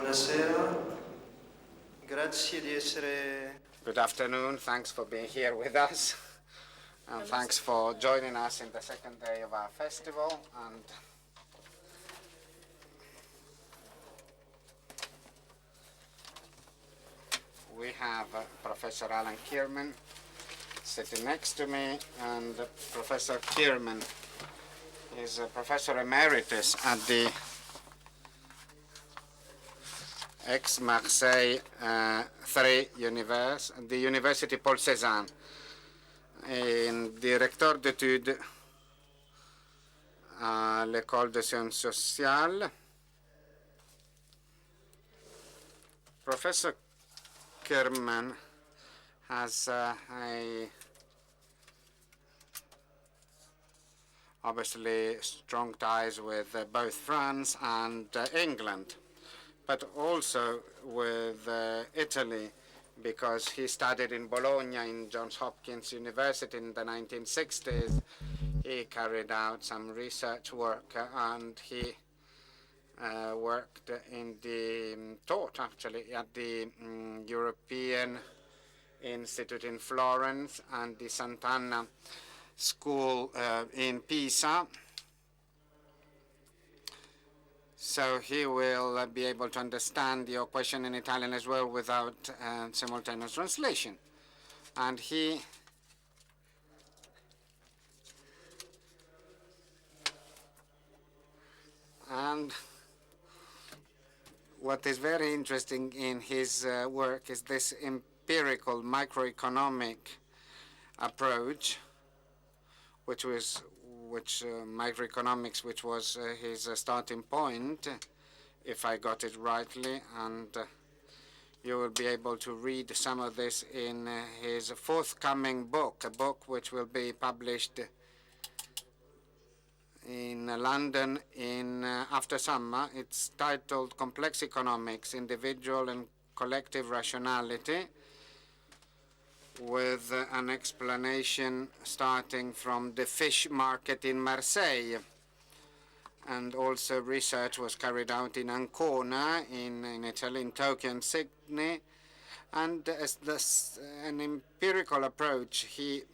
Buonasera, grazie di essere. Good afternoon, thanks for being here with us. And thanks for joining us in the second day of our festival. And we have Professor Alan KIRMAN sitting next to me, and Professor KIRMAN is a Professor Emeritus at the Aix-Marseille 3 the University Paul Cézanne, et directeur d'études à l'École de Sciences Sociales. Professor KIRMAN has obviously strong ties with both France and England, but also with Italy, because he studied in Bologna in Johns Hopkins University in the 1960s. He carried out some research work, and he worked in the taught actually at the European Institute in Florence and the Sant'Anna School in Pisa. So he will be able to understand your question in Italian as well without simultaneous translation. And what is very interesting in his work is this empirical microeconomic approach, which microeconomics, which was his starting point, if I got it rightly, and you will be able to read some of this in his forthcoming book, a book which will be published in London after summer. It's titled Complex Economics, Individual and Collective Rationality, with an explanation starting from the fish market in Marseille. And also research was carried out in Ancona, in Italy, in Tokyo and Sydney. And as an empirical approach he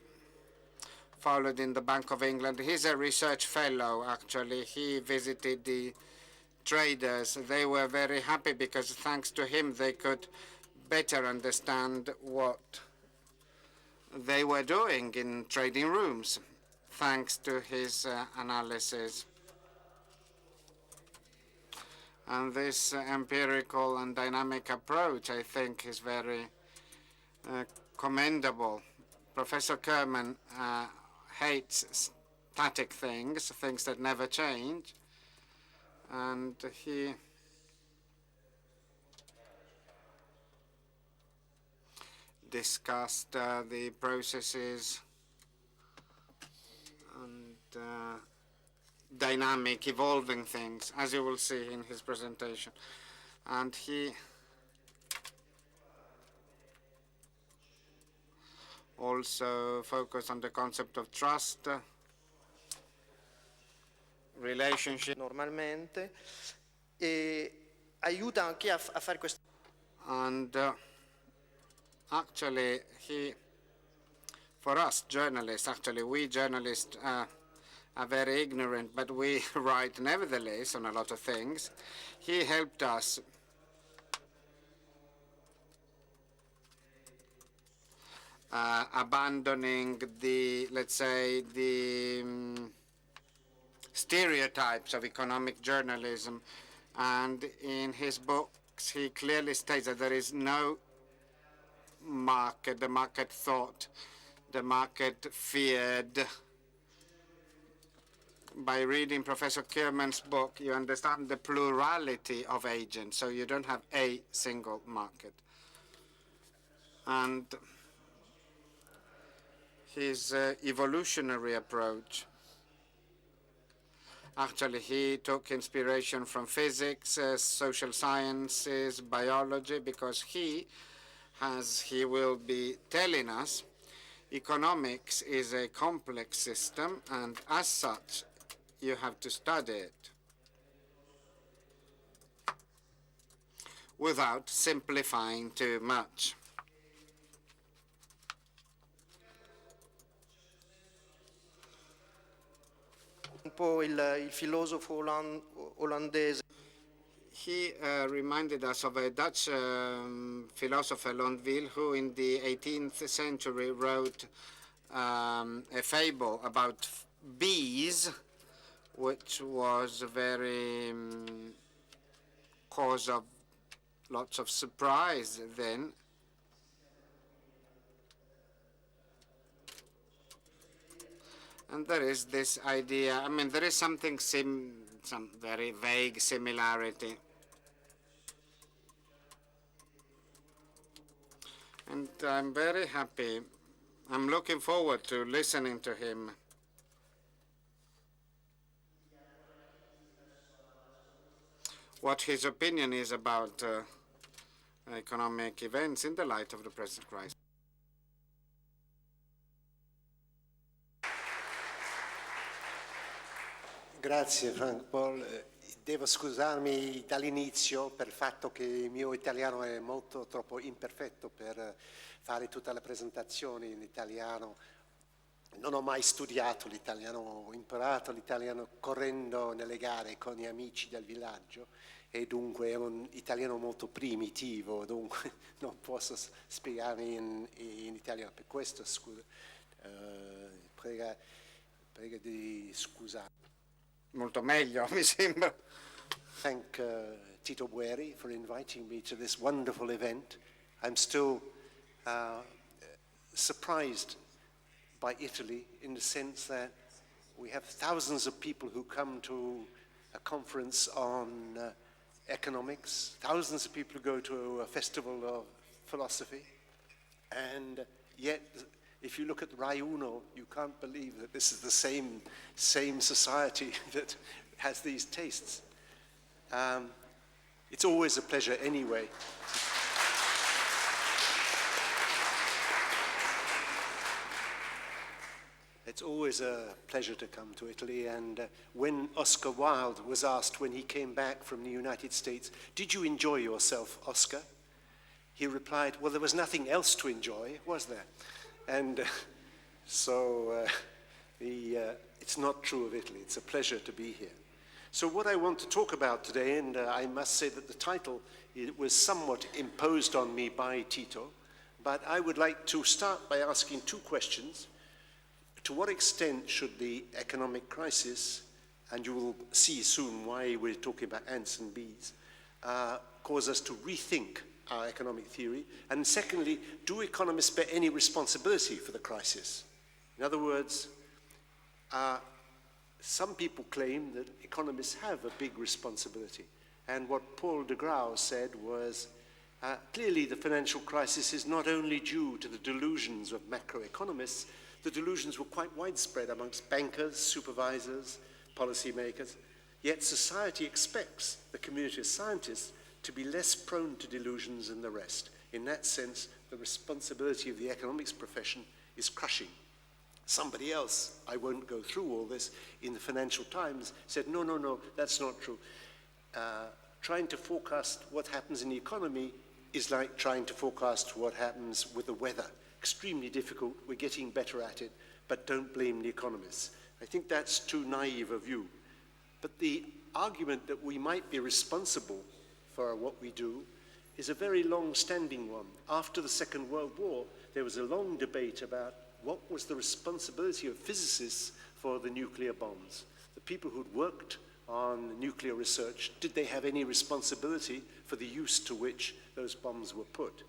followed in the Bank of England. He's a research fellow, actually. He visited the traders. They were very happy because thanks to him they could better understand what they were doing in trading rooms, thanks to his analysis. And this empirical and dynamic approach, I think, is very commendable. Professor KIRMAN hates static things that never change, and he discussed the processes and dynamic, evolving things, as you will see in his presentation. And he also focused on the concept of trust, relationship. Normalmente e aiuta anche a fare questo. And actually, for us journalists, we journalists are very ignorant, but we write nevertheless on a lot of things. He helped us abandoning the, let's say, the stereotypes of economic journalism. And in his books, he clearly states that there is no market. The market thought, the market feared. By reading Professor KIRMAN's book, you understand the plurality of agents, so you don't have a single market. And his evolutionary approach, actually, he took inspiration from physics, social sciences, biology, because he will be telling us, economics is a complex system, and as such, you have to study it. without simplifying too much. Un po' il filosofo olandese. He reminded us of a Dutch philosopher, Longueville, who in the 18th century wrote a fable about bees, which was a very cause of lots of surprise then. And there is this idea, I mean, there is something, some very vague similarity. And I'm very happy. I'm looking forward to listening to him. What his opinion is about economic events in the light of the present crisis. Grazie Frank Paul. Devo scusarmi dall'inizio per il fatto che il mio italiano è molto troppo imperfetto per fare tutta la presentazione in italiano. Non ho mai studiato l'italiano, ho imparato l'italiano correndo nelle gare con gli amici del villaggio e dunque è un italiano molto primitivo, dunque non posso spiegarmi in italiano. Per questo prega di scusare. Molto meglio, mi sembra. Thank Tito Bueri for inviting me to this wonderful event. I'm still surprised by Italy in the sense that we have thousands of people who come to a conference on economics, thousands of people who go to a festival of philosophy, and yet if you look at Rai Uno, you can't believe that this is the same society that has these tastes. It's always a pleasure anyway. It's always a pleasure to come to Italy, and when Oscar Wilde was asked when he came back from the United States, "Did you enjoy yourself, Oscar?" He replied, "Well, there was nothing else to enjoy, was there?" And it's not true of Italy. It's a pleasure to be here. So what I want to talk about today, and I must say that the title it was somewhat imposed on me by Tito, but I would like to start by asking two questions. To what extent should the economic crisis, and you will see soon why we're talking about ants and bees, cause us to rethink our economic theory? And secondly, do economists bear any responsibility for the crisis? In other words, some people claim that economists have a big responsibility. And what Paul de Grauw said was, clearly the financial crisis is not only due to the delusions of macroeconomists, the delusions were quite widespread amongst bankers, supervisors, policymakers, yet society expects the community of scientists to be less prone to delusions than the rest. In that sense, the responsibility of the economics profession is crushing. Somebody else, I won't go through all this, in the Financial Times said, no, that's not true. Trying to forecast what happens in the economy is like trying to forecast what happens with the weather. Extremely difficult, we're getting better at it, but don't blame the economists. I think that's too naive a view. But the argument that we might be responsible for what we do is a very long-standing one. After the Second World War, there was a long debate about what was the responsibility of physicists for the nuclear bombs. The people who'd worked on nuclear research, did they have any responsibility for the use to which those bombs were put?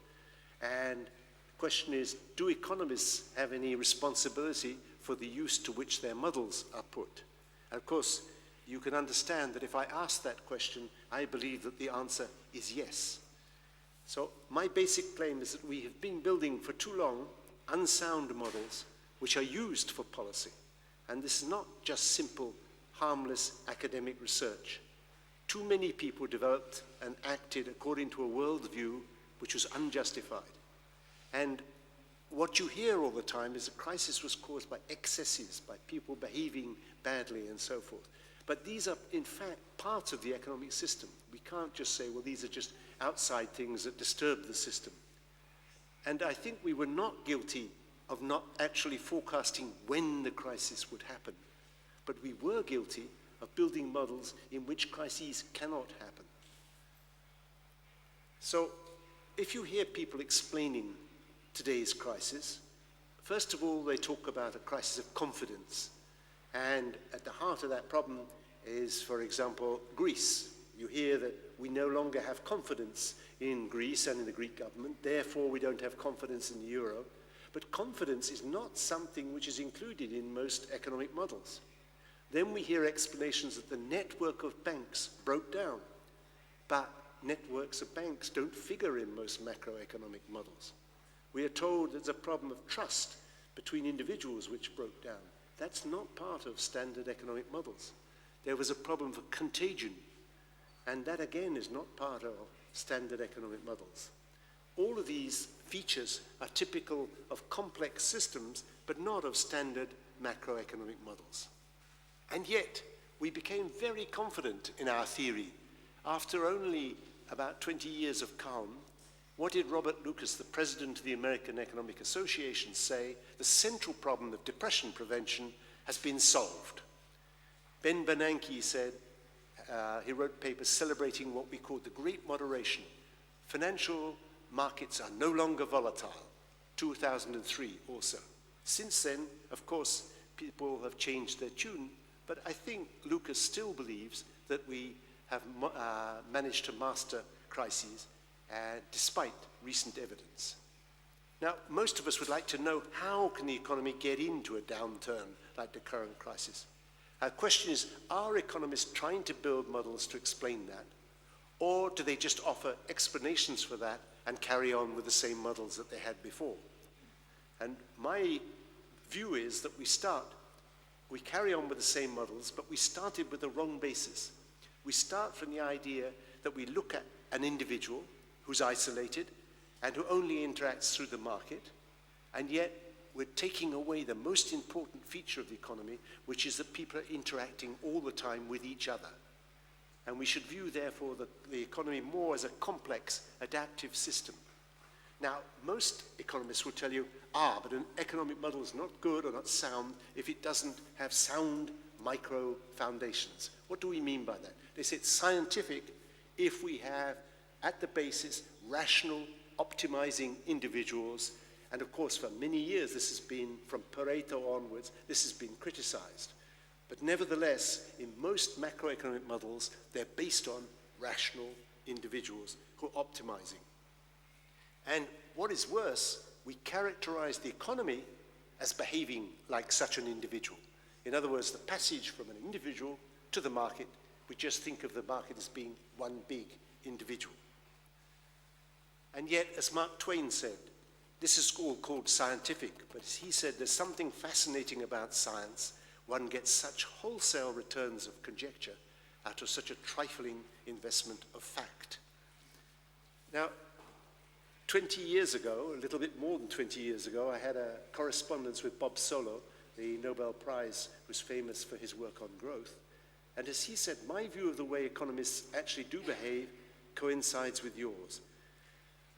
And the question is, do economists have any responsibility for the use to which their models are put? And of course, you can understand that if I ask that question, I believe that the answer is yes. So my basic claim is that we have been building for too long unsound models which are used for policy. And this is not just simple, harmless academic research. Too many people developed and acted according to a worldview which was unjustified. And what you hear all the time is the crisis was caused by excesses, by people behaving badly and so forth. But these are, in fact, parts of the economic system. We can't just say, well, these are just outside things that disturb the system. And I think we were not guilty of not actually forecasting when the crisis would happen. But we were guilty of building models in which crises cannot happen. So if you hear people explaining today's crisis, first of all, they talk about a crisis of confidence. And at the heart of that problem is, for example, Greece. You hear that we no longer have confidence in Greece and in the Greek government, therefore we don't have confidence in the euro. But confidence is not something which is included in most economic models. Then we hear explanations that the network of banks broke down, but networks of banks don't figure in most macroeconomic models. We are told there's a problem of trust between individuals which broke down. That's not part of standard economic models. There was a problem of contagion, and that again is not part of standard economic models. All of these features are typical of complex systems, but not of standard macroeconomic models. And yet, we became very confident in our theory. After only about 20 years of calm, what did Robert Lucas, the president of the American Economic Association, say? The central problem of depression prevention has been solved. Ben Bernanke said, he wrote papers celebrating what we call the Great Moderation. Financial markets are no longer volatile. 2003 also. Since then, of course, people have changed their tune, but I think Lucas still believes that we have managed to master crises despite recent evidence. Now, most of us would like to know, how can the economy get into a downturn like the current crisis? Our question is, are economists trying to build models to explain that? Or do they just offer explanations for that and carry on with the same models that they had before? And my view is that we carry on with the same models, but we started with the wrong basis. We start from the idea that we look at an individual who's isolated and who only interacts through the market, and yet we're taking away the most important feature of the economy, which is that people are interacting all the time with each other. And we should view, therefore, the economy more as a complex, adaptive system. Now, most economists will tell you, but an economic model is not good or not sound if it doesn't have sound micro foundations. What do we mean by that? They say it's scientific if we have, at the basis, rational, optimizing individuals. And of course, for many years, this has been, from Pareto onwards, this has been criticized. But nevertheless, in most macroeconomic models, they're based on rational individuals who are optimizing. And what is worse, we characterize the economy as behaving like such an individual. In other words, the passage from an individual to the market, we just think of the market as being one big individual. And yet, as Mark Twain said, this is all called scientific, but as he said, there's something fascinating about science. One gets such wholesale returns of conjecture out of such a trifling investment of fact. Now, 20 years ago, a little bit more than 20 years ago, I had a correspondence with Bob Solow, the Nobel Prize, who's famous for his work on growth. And as he said, my view of the way economists actually do behave coincides with yours.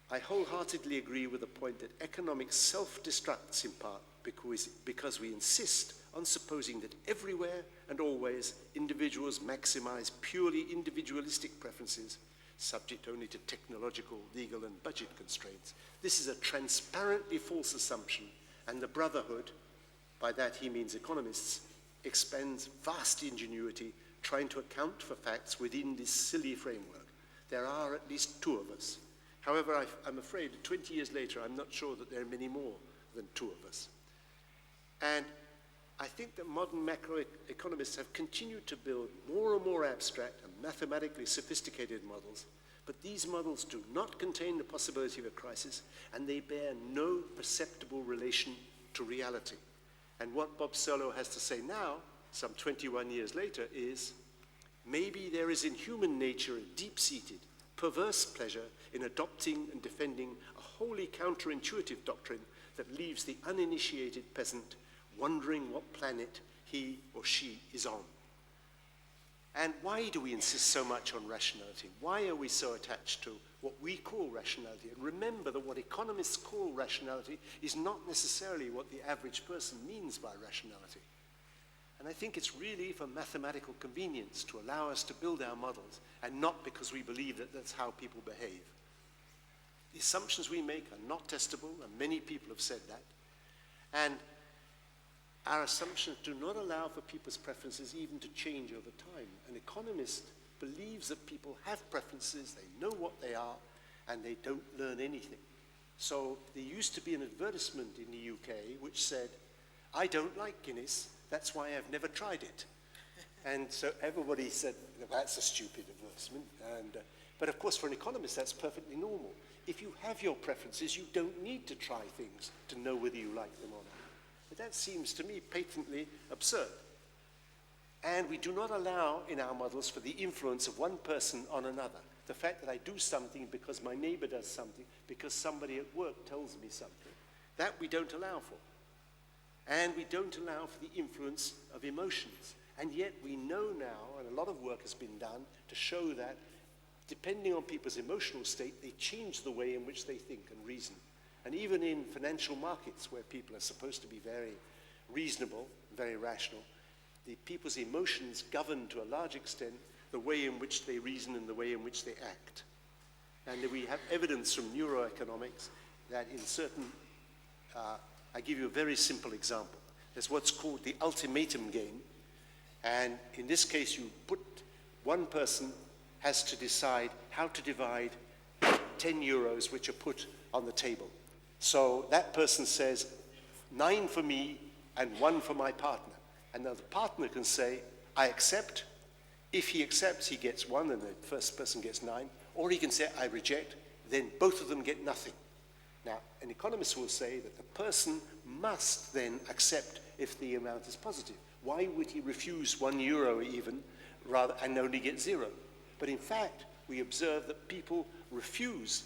I wholeheartedly agree with the point that economics self-destructs in part because we insist on supposing that everywhere and always individuals maximize purely individualistic preferences, subject only to technological, legal, and budget constraints. This is a transparently false assumption, and the Brotherhood, by that he means economists, expends vast ingenuity trying to account for facts within this silly framework. There are at least two of us. However, I'm afraid 20 years later, I'm not sure that there are many more than two of us. And I think that modern macroeconomists have continued to build more and more abstract and mathematically sophisticated models, but these models do not contain the possibility of a crisis, and they bear no perceptible relation to reality. And what Bob Solow has to say now, some 21 years later, is maybe there is in human nature a deep-seated, perverse pleasure in adopting and defending a wholly counterintuitive doctrine that leaves the uninitiated peasant wondering what planet he or she is on. And why do we insist so much on rationality? Why are we so attached to what we call rationality? And remember that what economists call rationality is not necessarily what the average person means by rationality. And I think it's really for mathematical convenience to allow us to build our models, and not because we believe that that's how people behave. The assumptions we make are not testable, and many people have said that. And our assumptions do not allow for people's preferences even to change over time. An economist believes that people have preferences, they know what they are, and they don't learn anything. So there used to be an advertisement in the UK which said, "I don't like Guinness, that's why I've never tried it." And so everybody said, that's a stupid advertisement. But of course, for an economist, that's perfectly normal. If you have your preferences, you don't need to try things to know whether you like them or not. But that seems to me patently absurd. And we do not allow in our models for the influence of one person on another. The fact that I do something because my neighbor does something, because somebody at work tells me something, that we don't allow for. And we don't allow for the influence of emotions. And yet we know now, and a lot of work has been done to show that depending on people's emotional state, they change the way in which they think and reason. And even in financial markets, where people are supposed to be very reasonable, very rational, the people's emotions govern to a large extent the way in which they reason and the way in which they act. And we have evidence from neuroeconomics that in certain, I give you a very simple example. There's what's called the ultimatum game. And in this case, you put one person has to decide how to divide 10 euros which are put on the table. So that person says, 9 for me and 1 for my partner. And now the partner can say, I accept. If he accepts, he gets 1 and the first person gets 9. Or he can say, I reject. Then both of them get nothing. Now, an economist will say that the person must then accept if the amount is positive. Why would he refuse 1 euro even, rather, and only get 0? But in fact, we observe that people refuse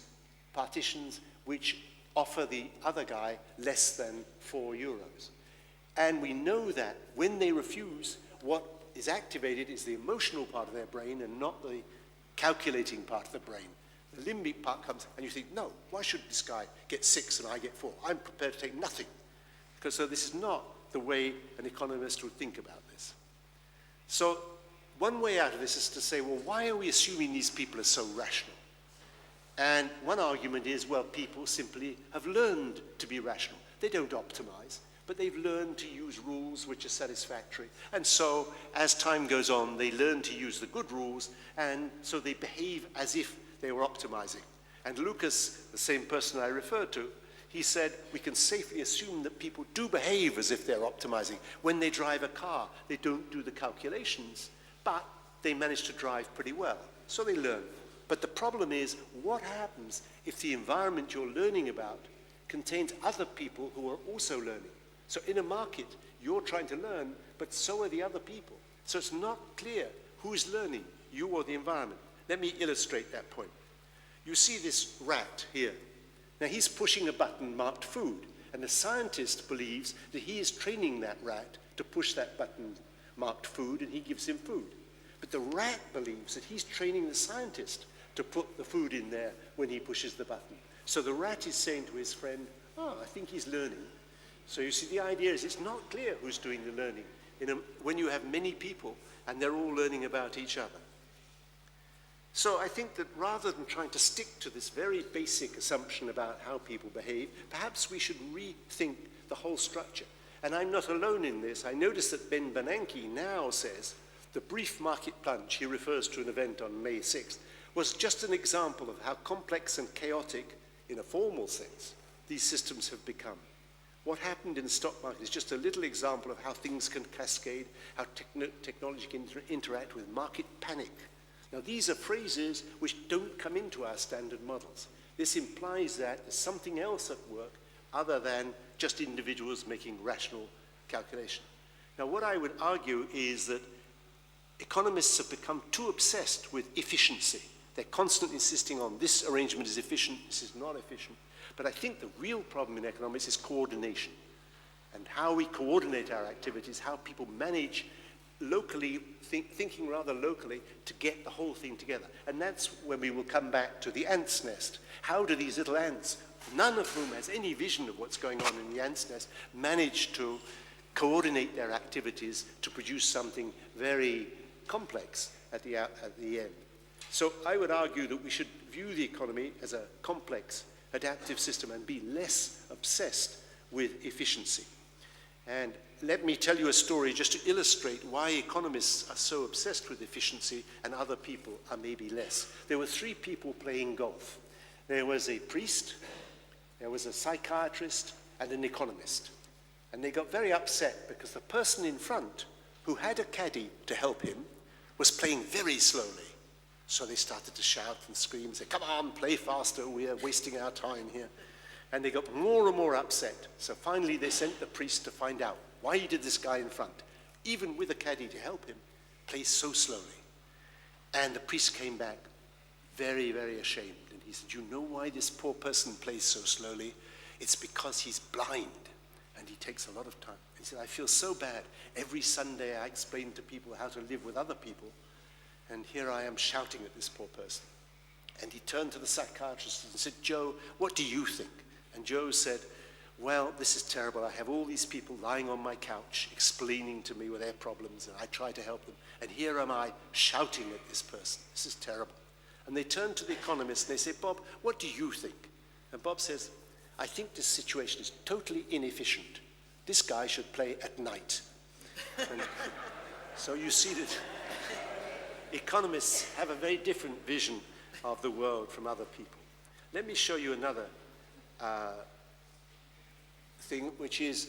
partitions which offer the other guy less than 4 euros. And we know that when they refuse, what is activated is the emotional part of their brain and not the calculating part of the brain. The limbic part comes, and you think, no, why should this guy get 6 and I get 4? I'm prepared to take nothing. Because so this is not the way an economist would think about this. So one way out of this is to say, well, why are we assuming these people are so rational? And one argument is, well, people simply have learned to be rational. They don't optimize, but they've learned to use rules which are satisfactory. And so as time goes on, they learn to use the good rules, and so they behave as if they were optimizing. And Lucas, the same person I referred to, he said, we can safely assume that people do behave as if they're optimizing. When they drive a car, they don't do the calculations, but they manage to drive pretty well. So they learn. But the problem is, what happens if the environment you're learning about contains other people who are also learning? So in a market, you're trying to learn, but so are the other people. So it's not clear who's learning, you or the environment. Let me illustrate that point. You see this rat here. Now he's pushing a button marked food, and the scientist believes that he is training that rat to push that button marked food, and he gives him food. But the rat believes that he's training the scientist to put the food in there when he pushes the button. So the rat is saying to his friend, oh, I think he's learning. So you see, the idea is it's not clear who's doing the learning when you have many people and they're all learning about each other. So I think that rather than trying to stick to this very basic assumption about how people behave, perhaps we should rethink the whole structure. And I'm not alone in this. I notice that Ben Bernanke now says the brief market plunge, he refers to an event on May 6th, was just an example of how complex and chaotic, in a formal sense, these systems have become. What happened in the stock market is just a little example of how things can cascade, how technology can interact with market panic. Now, these are phrases which don't come into our standard models. This implies that there's something else at work other than just individuals making rational calculation. Now, what I would argue is that economists have become too obsessed with efficiency. They're constantly insisting on this arrangement is efficient, this is not efficient. But I think the real problem in economics is coordination, and how we coordinate our activities, how people manage locally, thinking rather locally to get the whole thing together. And that's when we will come back to the ant's nest. How do these little ants, none of whom has any vision of what's going on in the ant's nest, manage to coordinate their activities to produce something very complex at the end? So I would argue that we should view the economy as a complex, adaptive system and be less obsessed with efficiency. And let me tell you a story just to illustrate why economists are so obsessed with efficiency and other people are maybe less. There were 3 people playing golf. There was a priest, there was a psychiatrist, and an economist. And they got very upset because the person in front, who had a caddy to help him, was playing very slowly. So they started to shout and scream and say, "Come on, play faster, we are wasting our time here." And they got more and more upset. So finally they sent the priest to find out why did this guy in front, even with a caddy to help him, play so slowly. And the priest came back very, very ashamed. And he said, "You know why this poor person plays so slowly? It's because he's blind and he takes a lot of time." He said, "I feel so bad. Every Sunday I explain to people how to live with other people, and here I am shouting at this poor person." And he turned to the psychiatrist and said, "Joe, what do you think?" And Joe said, "Well, this is terrible. I have all these people lying on my couch explaining to me with their problems, and I try to help them. And here am I shouting at this person. This is terrible." And they turned to the economist and they say, "Bob, what do you think?" And Bob says, "I think this situation is totally inefficient. This guy should play at night." And so you see that economists have a very different vision of the world from other people. Let me show you another thing, which is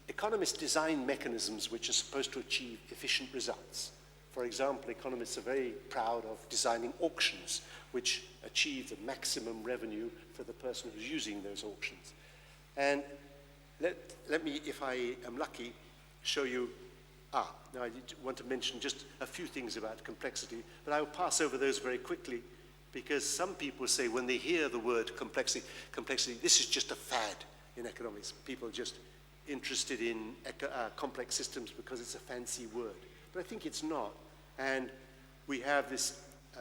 economists design mechanisms which are supposed to achieve efficient results. For example, economists are very proud of designing auctions which achieve the maximum revenue for the person who's using those auctions. And let me, if I am lucky, show you, now I want to mention just a few things about complexity, but I will pass over those very quickly because some people say when they hear the word complexity, this is just a fad in economics. People are just interested in complex systems because it's a fancy word. But I think it's not. And we have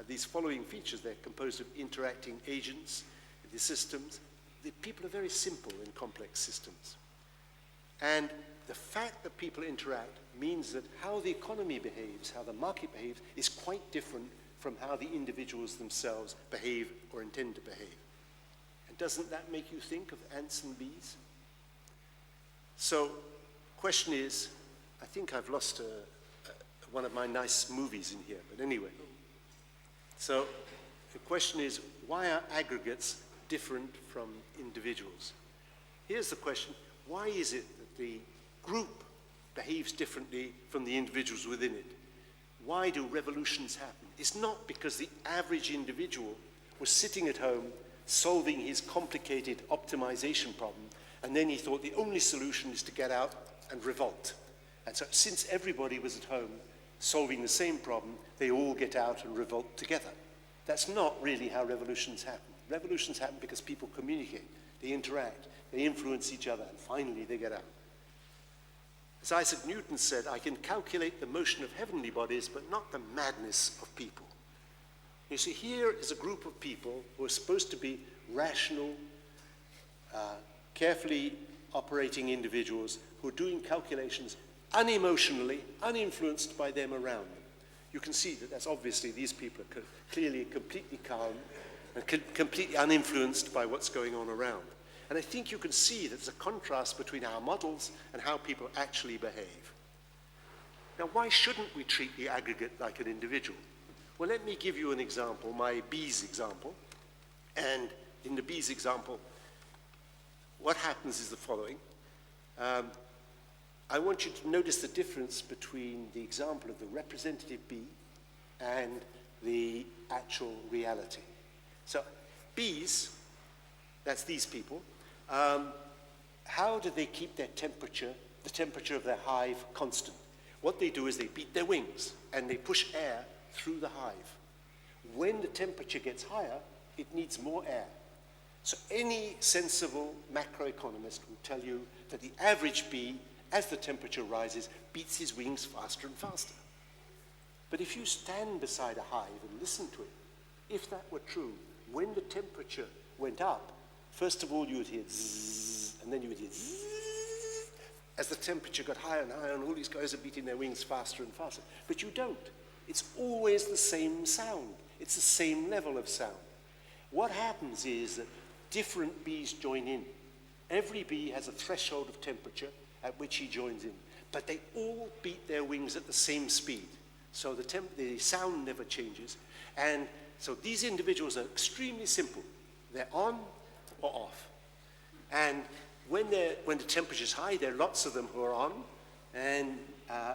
these following features. They're composed of interacting agents, the systems. The people are very simple in complex systems. And the fact that people interact means that how the economy behaves, how the market behaves, is quite different from how the individuals themselves behave or intend to behave. And doesn't that make you think of ants and bees? So, question is, I think I've lost one of my nice movies in here, but anyway. So, the question is, why are aggregates different from individuals? Here's the question, why is it that the group behaves differently from the individuals within it? Why do revolutions happen? It's not because the average individual was sitting at home solving his complicated optimization problem, and then he thought the only solution is to get out and revolt. And so since everybody was at home solving the same problem, they all get out and revolt together. That's not really how revolutions happen. Revolutions happen because people communicate, they interact, they influence each other, and finally they get out. As Isaac Newton said, "I can calculate the motion of heavenly bodies, but not the madness of people." You see, here is a group of people who are supposed to be rational, carefully operating individuals who are doing calculations unemotionally, uninfluenced by them around them. You can see that that's obviously, these people are clearly completely calm and completely uninfluenced by what's going on around. And I think you can see that there's a contrast between our models and how people actually behave. Now, why shouldn't we treat the aggregate like an individual? Well, let me give you an example, my bees example. And in the bees example, what happens is the following. I want you to notice the difference between the example of the representative bee and the actual reality. So, bees, that's these people, how do they keep their temperature, the temperature of their hive, constant? What they do is they beat their wings and they push air through the hive. When the temperature gets higher, it needs more air. So any sensible macroeconomist will tell you that the average bee, as the temperature rises, beats his wings faster and faster. But if you stand beside a hive and listen to it, if that were true, when the temperature went up, first of all you would hear zzz, and then you would hear zzz, as the temperature got higher and higher, and all these guys are beating their wings faster and faster. But you don't. It's always the same sound. It's the same level of sound. What happens is that different bees join in. Every bee has a threshold of temperature at which he joins in. But they all beat their wings at the same speed. So the sound never changes. And so these individuals are extremely simple. They're on or off. And when the temperature is high, there are lots of them who are on, and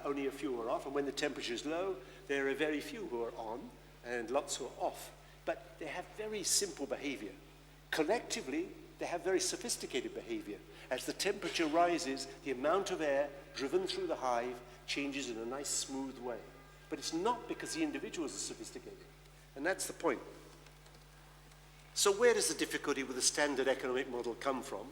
only a few are off. And when the temperature is low, there are very few who are on, and lots who are off. But they have very simple behavior. Collectively, they have very sophisticated behavior. As the temperature rises, the amount of air driven through the hive changes in a nice, smooth way. But it's not because the individuals are sophisticated. And that's the point. So where does the difficulty with the standard economic model come from?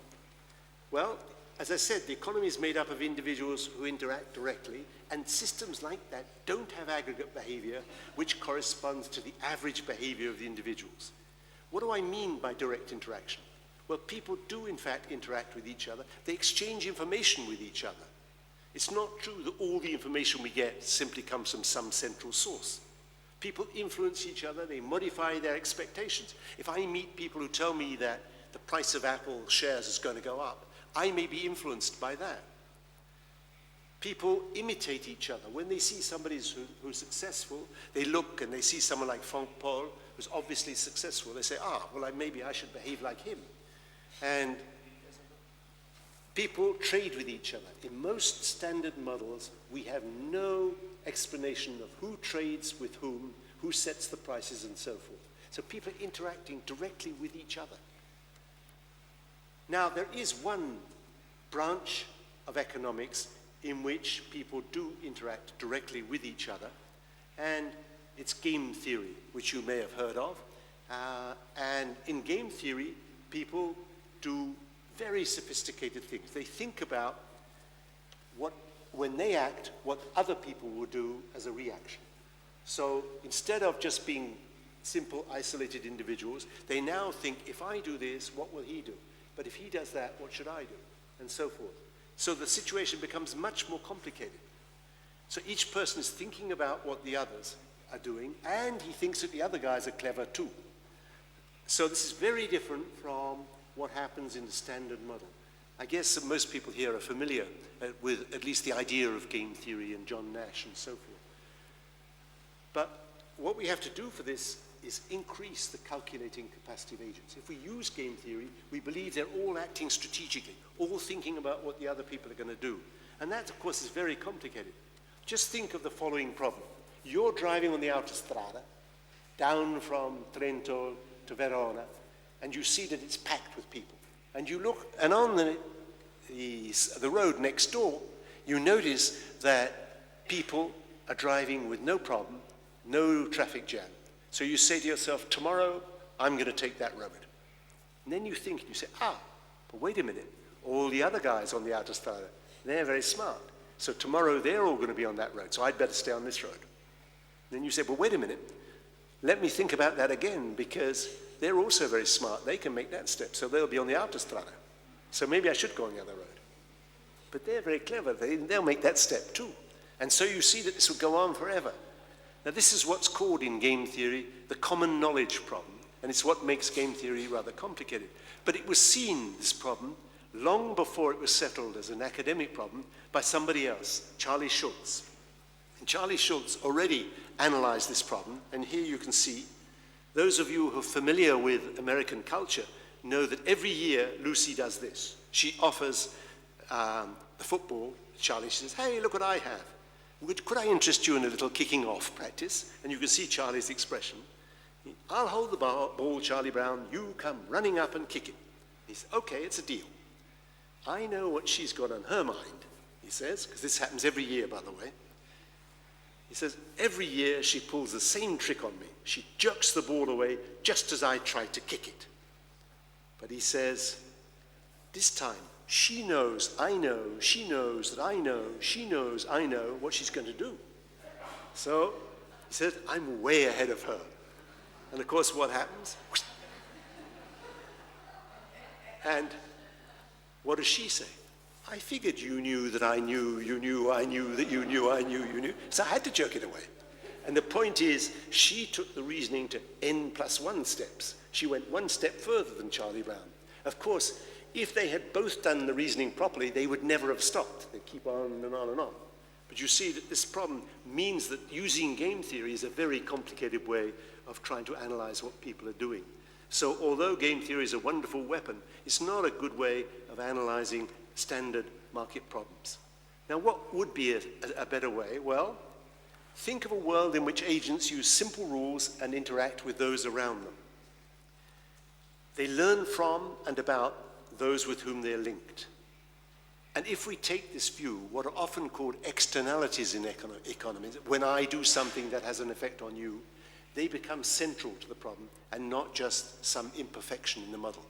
Well, as I said, the economy is made up of individuals who interact directly, and systems like that don't have aggregate behavior which corresponds to the average behavior of the individuals. What do I mean by direct interaction? Well, people do in fact interact with each other. They exchange information with each other. It's not true that all the information we get simply comes from some central source. People influence each other, they modify their expectations. If I meet people who tell me that the price of Apple shares is going to go up, I may be influenced by that. People imitate each other. When they see somebody who's successful, they look and they see someone like Frank Paul, who's obviously successful. They say, well, maybe I should behave like him. And people trade with each other. In most standard models, we have no explanation of who trades with whom, who sets the prices, and so forth. So people are interacting directly with each other. Now, there is one branch of economics in which people do interact directly with each other, and it's game theory, which you may have heard of. And in game theory, people do very sophisticated things. They think about when they act, what other people will do as a reaction. So instead of just being simple, isolated individuals, they now think, if I do this, what will he do? But if he does that, what should I do? And so forth. So the situation becomes much more complicated. So each person is thinking about what the others are doing, and he thinks that the other guys are clever too. So this is very different from what happens in the standard model. I guess that most people here are familiar with at least the idea of game theory and John Nash and so forth. But what we have to do for this is increase the calculating capacity of agents. If we use game theory, we believe they're all acting strategically, all thinking about what the other people are going to do. And that, of course, is very complicated. Just think of the following problem. You're driving on the Autostrada, down from Trento to Verona, and you see that it's packed with people. And you look, and on the road next door, you notice that people are driving with no problem, no traffic jam. So you say to yourself, tomorrow, I'm going to take that road. And then you think, and you say, but wait a minute. All the other guys on the Autostrada, they're very smart. So tomorrow, they're all going to be on that road, so I'd better stay on this road. And then you say, well, wait a minute. Let me think about that again, because they're also very smart. They can make that step, so they'll be on the Autostrada. So maybe I should go on the other road. But they're very clever. They'll make that step too. And so you see that this will go on forever. Now, this is what's called in game theory the common knowledge problem, and it's what makes game theory rather complicated. But it was seen, this problem, long before it was settled as an academic problem by somebody else, Charlie Schultz. And Charlie Schultz already analyzed this problem, and here you can see, those of you who are familiar with American culture know that every year Lucy does this. She offers the football to Charlie. She says, hey, look what I have. Could I interest you in a little kicking off practice? And you can see Charlie's expression. I'll hold the ball, Charlie Brown. You come running up and kick it. He says, okay, it's a deal. I know what she's got on her mind, he says, because this happens every year, by the way. He says, every year she pulls the same trick on me. She jerks the ball away just as I try to kick it. But he says, this time, she knows, I know, she knows that I know, she knows, I know what she's going to do. So He said, I'm way ahead of her. And of course, what happens? And what does she say? I figured you knew that I knew, you knew, I knew that you knew, I knew, you knew. So I had to jerk it away. And the point is, she took the reasoning to n+1 steps. She went one step further than Charlie Brown. Of course, if they had both done the reasoning properly, they would never have stopped. They'd keep on and on and on. But you see that this problem means that using game theory is a very complicated way of trying to analyze what people are doing. So although game theory is a wonderful weapon, it's not a good way of analyzing standard market problems. Now, what would be a better way? Well, think of a world in which agents use simple rules and interact with those around them. They learn from and about those with whom they're linked. And if we take this view, what are often called externalities in economies, when I do something that has an effect on you, they become central to the problem and not just some imperfection in the model.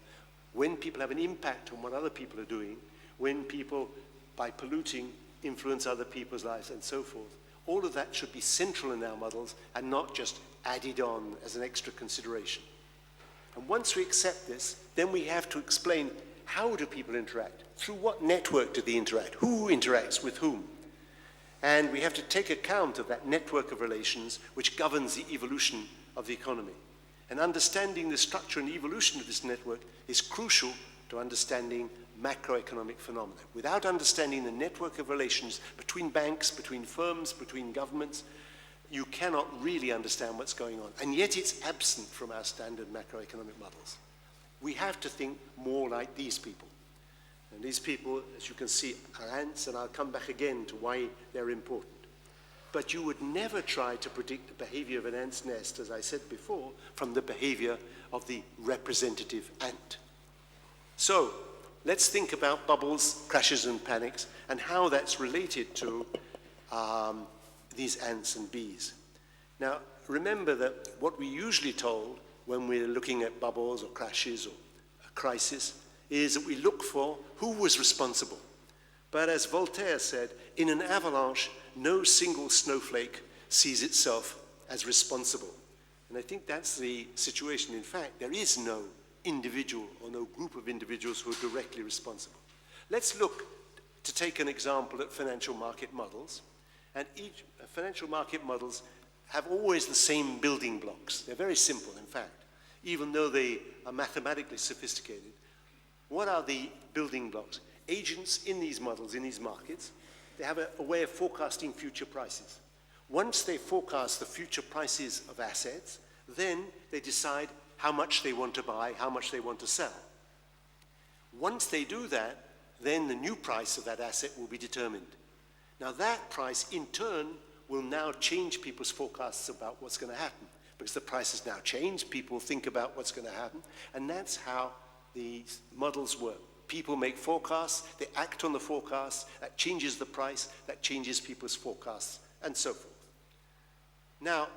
When people have an impact on what other people are doing, when people, by polluting, influence other people's lives and so forth, all of that should be central in our models and not just added on as an extra consideration. And once we accept this, then we have to explain, how do people interact? Through what network do they interact? Who interacts with whom? And we have to take account of that network of relations which governs the evolution of the economy. And understanding the structure and evolution of this network is crucial to understanding macroeconomic phenomena. Without understanding the network of relations between banks, between firms, between governments, you cannot really understand what's going on. And yet it's absent from our standard macroeconomic models. We have to think more like these people. And these people, as you can see, are ants, and I'll come back again to why they're important. But you would never try to predict the behavior of an ant's nest, as I said before, from the behavior of the representative ant. So let's think about bubbles, crashes, and panics, and how that's related to these ants and bees. Now, remember that what we're usually told when we're looking at bubbles or crashes or a crisis is that we look for who was responsible. But as Voltaire said, in an avalanche, no single snowflake sees itself as responsible. And I think that's the situation. In fact, there is no individual or no group of individuals who are directly responsible. Let's look, to take an example, at financial market models. And each financial market models have always the same building blocks. They're very simple, in fact, even though they are mathematically sophisticated. What are the building blocks? Agents in these models, in these markets, they have a way of forecasting future prices. Once they forecast the future prices of assets, then they decide how much they want to buy, how much they want to sell. Once they do that, then the new price of that asset will be determined. Now that price, in turn, will now change people's forecasts about what's going to happen. Because the price has now changed, people think about what's going to happen, and that's how these models work. People make forecasts, they act on the forecasts, that changes the price, that changes people's forecasts, and so forth. Now,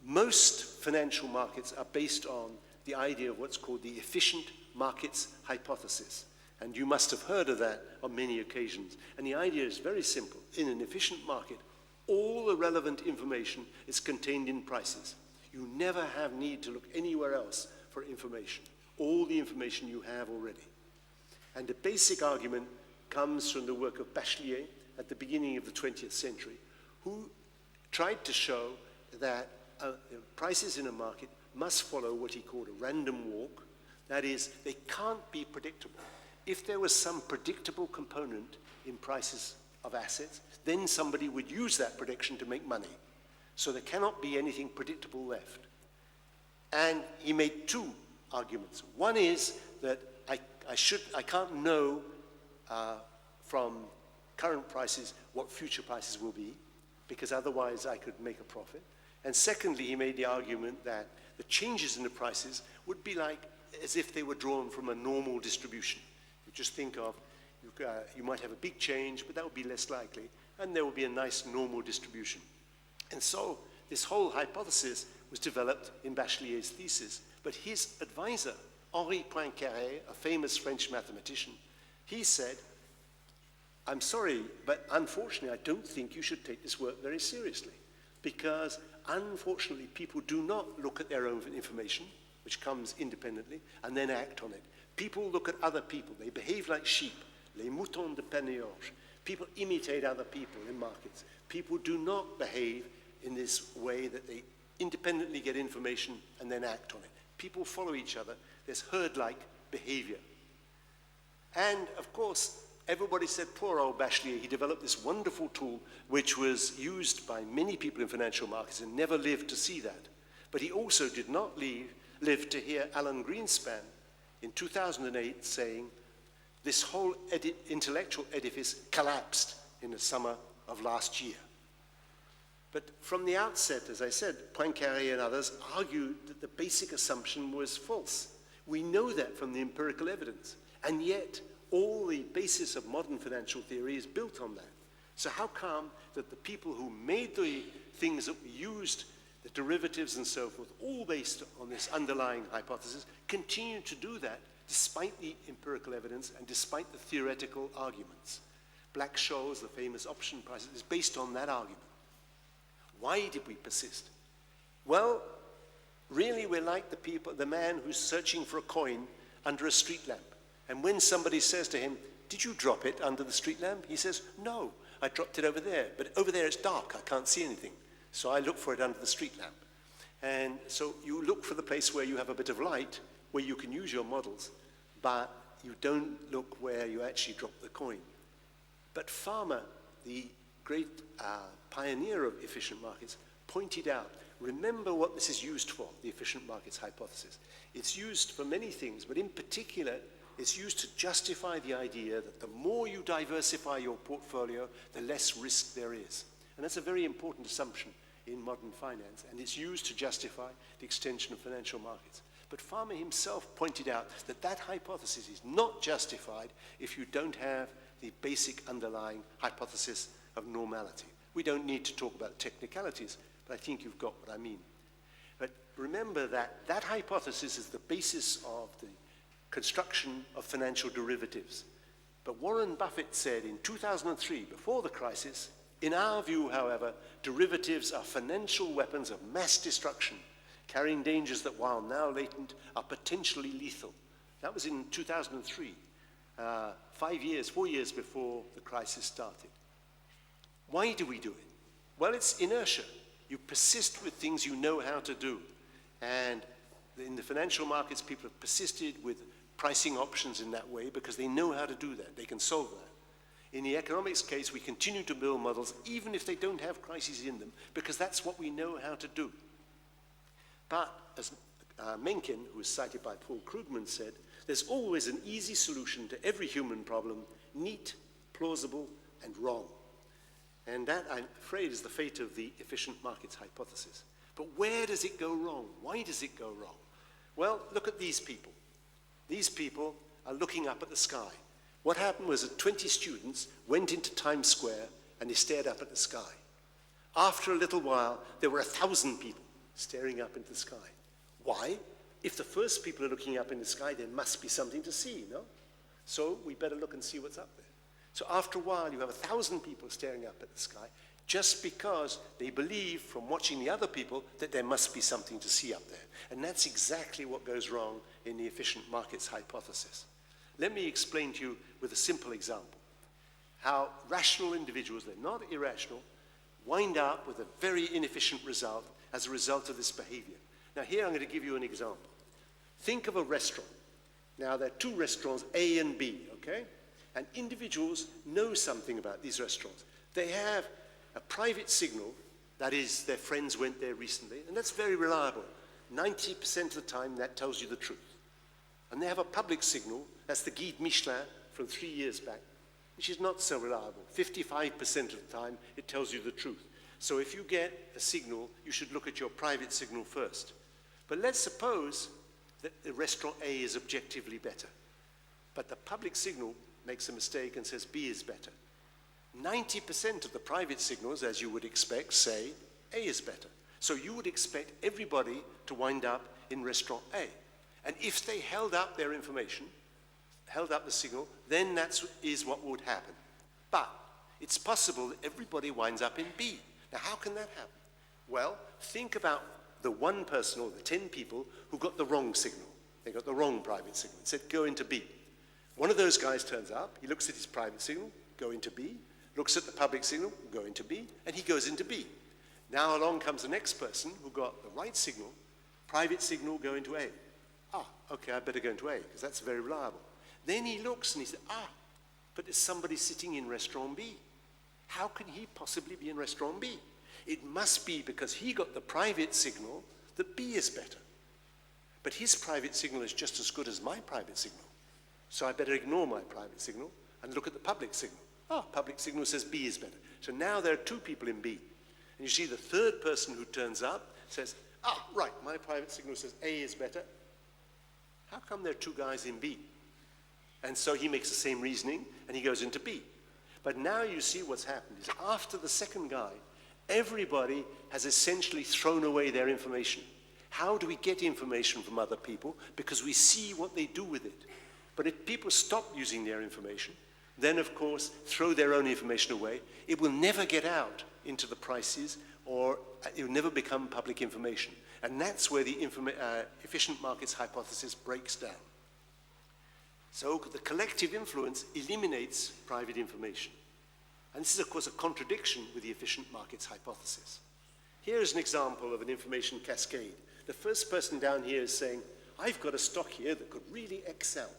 most financial markets are based on the idea of what's called the efficient markets hypothesis. And you must have heard of that on many occasions. And the idea is very simple. In an efficient market, all the relevant information is contained in prices. You never have need to look anywhere else for information. All the information you have already. And the basic argument comes from the work of Bachelier at the beginning of the 20th century, who tried to show that prices in a market must follow what he called a random walk. That is, they can't be predictable. If there was some predictable component in prices of assets, then somebody would use that prediction to make money. So there cannot be anything predictable left. And he made two arguments. One is that I can't know from current prices what future prices will be, because otherwise I could make a profit. And secondly, he made the argument that the changes in the prices would be like as if they were drawn from a normal distribution. You just think of, you might have a big change, but that would be less likely, and there would be a nice normal distribution. And so this whole hypothesis was developed in Bachelier's thesis. But his advisor, Henri Poincaré, a famous French mathematician, he said, I'm sorry, but unfortunately, I don't think you should take this work very seriously, because unfortunately, people do not look at their own information, which comes independently, and then act on it. People look at other people. They behave like sheep, les moutons de Panurge. People imitate other people in markets. People do not behave in this way that they independently get information and then act on it. People follow each other. There's herd-like behavior. And, of course, everybody said, poor old Bachelier, he developed this wonderful tool which was used by many people in financial markets and never lived to see that. But he also did not live to hear Alan Greenspan in 2008 saying, this whole intellectual edifice collapsed in the summer of last year. But from the outset, as I said, Poincaré and others argued that the basic assumption was false. We know that from the empirical evidence. And yet, all the basis of modern financial theory is built on that. So how come that the people who made the things that we used, the derivatives and so forth, all based on this underlying hypothesis, continue to do that despite the empirical evidence and despite the theoretical arguments? Black-Scholes, the famous option prices, is based on that argument. Why did we persist? Well, really we're like the man who's searching for a coin under a street lamp. And when somebody says to him, did you drop it under the street lamp? He says, no, I dropped it over there. But over there it's dark, I can't see anything. So I look for it under the street lamp. And so you look for the place where you have a bit of light, where you can use your models, but you don't look where you actually drop the coin. But Farmer, the great pioneer of efficient markets, pointed out, remember what this is used for, the efficient markets hypothesis. It's used for many things, but in particular, it's used to justify the idea that the more you diversify your portfolio, the less risk there is. And that's a very important assumption in modern finance, and it's used to justify the extension of financial markets. But Farmer himself pointed out that that hypothesis is not justified if you don't have the basic underlying hypothesis of normality. We don't need to talk about technicalities, but I think you've got what I mean. But remember that that hypothesis is the basis of the construction of financial derivatives. But Warren Buffett said in 2003, before the crisis, in our view, however, derivatives are financial weapons of mass destruction, carrying dangers that, while now latent, are potentially lethal. That was in 2003, 4 years before the crisis started. Why do we do it? Well, it's inertia. You persist with things you know how to do. And in the financial markets, people have persisted with pricing options in that way because they know how to do that. They can solve that. In the economics case, we continue to build models even if they don't have crises in them because that's what we know how to do. But as Mencken, who was cited by Paul Krugman, said, there's always an easy solution to every human problem, neat, plausible, and wrong. And that, I'm afraid, is the fate of the efficient markets hypothesis. But where does it go wrong? Why does it go wrong? Well, look at these people. These people are looking up at the sky. What happened was that 20 students went into Times Square and they stared up at the sky. After a little while, there were 1,000 people staring up into the sky. Why? If the first people are looking up in the sky, there must be something to see, no? So we better look and see what's up there. So after a while, you have 1,000 people staring up at the sky just because they believe from watching the other people that there must be something to see up there. And that's exactly what goes wrong in the efficient markets hypothesis. Let me explain to you with a simple example how rational individuals, they're not irrational, wind up with a very inefficient result as a result of this behavior. Now here I'm going to give you an example. Think of a restaurant. Now there are two restaurants, A and B, okay? And individuals know something about these restaurants. They have a private signal, that is, their friends went there recently, and that's very reliable. 90% of the time, that tells you the truth. And they have a public signal, that's the Guide Michelin from 3 years back, which is not so reliable. 55% of the time, it tells you the truth. So if you get a signal, you should look at your private signal first. But let's suppose that the restaurant A is objectively better, but the public signal makes a mistake and says B is better. 90% of the private signals, as you would expect, say A is better. So you would expect everybody to wind up in restaurant A. And if they held up their information, held up the signal, then that is what would happen. But it's possible that everybody winds up in B. Now, how can that happen? Well, think about the one person or the 10 people who got the wrong signal. They got the wrong private signal. It said, go into B. One of those guys turns up, he looks at his private signal, go into B, looks at the public signal, go into B, and he goes into B. Now along comes the next person who got the right signal, private signal, go into A. Ah, okay, I better go into A, because that's very reliable. Then he looks and he says, but there's somebody sitting in restaurant B. How can he possibly be in restaurant B? It must be because he got the private signal that B is better. But his private signal is just as good as my private signal. So I better ignore my private signal and look at the public signal. Public signal says B is better. So now there are two people in B. And you see the third person who turns up says, right, my private signal says A is better. How come there are two guys in B? And so he makes the same reasoning and he goes into B. But now you see what's happened is after the second guy, everybody has essentially thrown away their information. How do we get information from other people? Because we see what they do with it. But if people stop using their information, then of course throw their own information away, it will never get out into the prices or it will never become public information. And that's where the efficient markets hypothesis breaks down. So the collective influence eliminates private information. And this is, of course, a contradiction with the efficient markets hypothesis. Here is an example of an information cascade. The first person down here is saying, I've got a stock here that could really excel.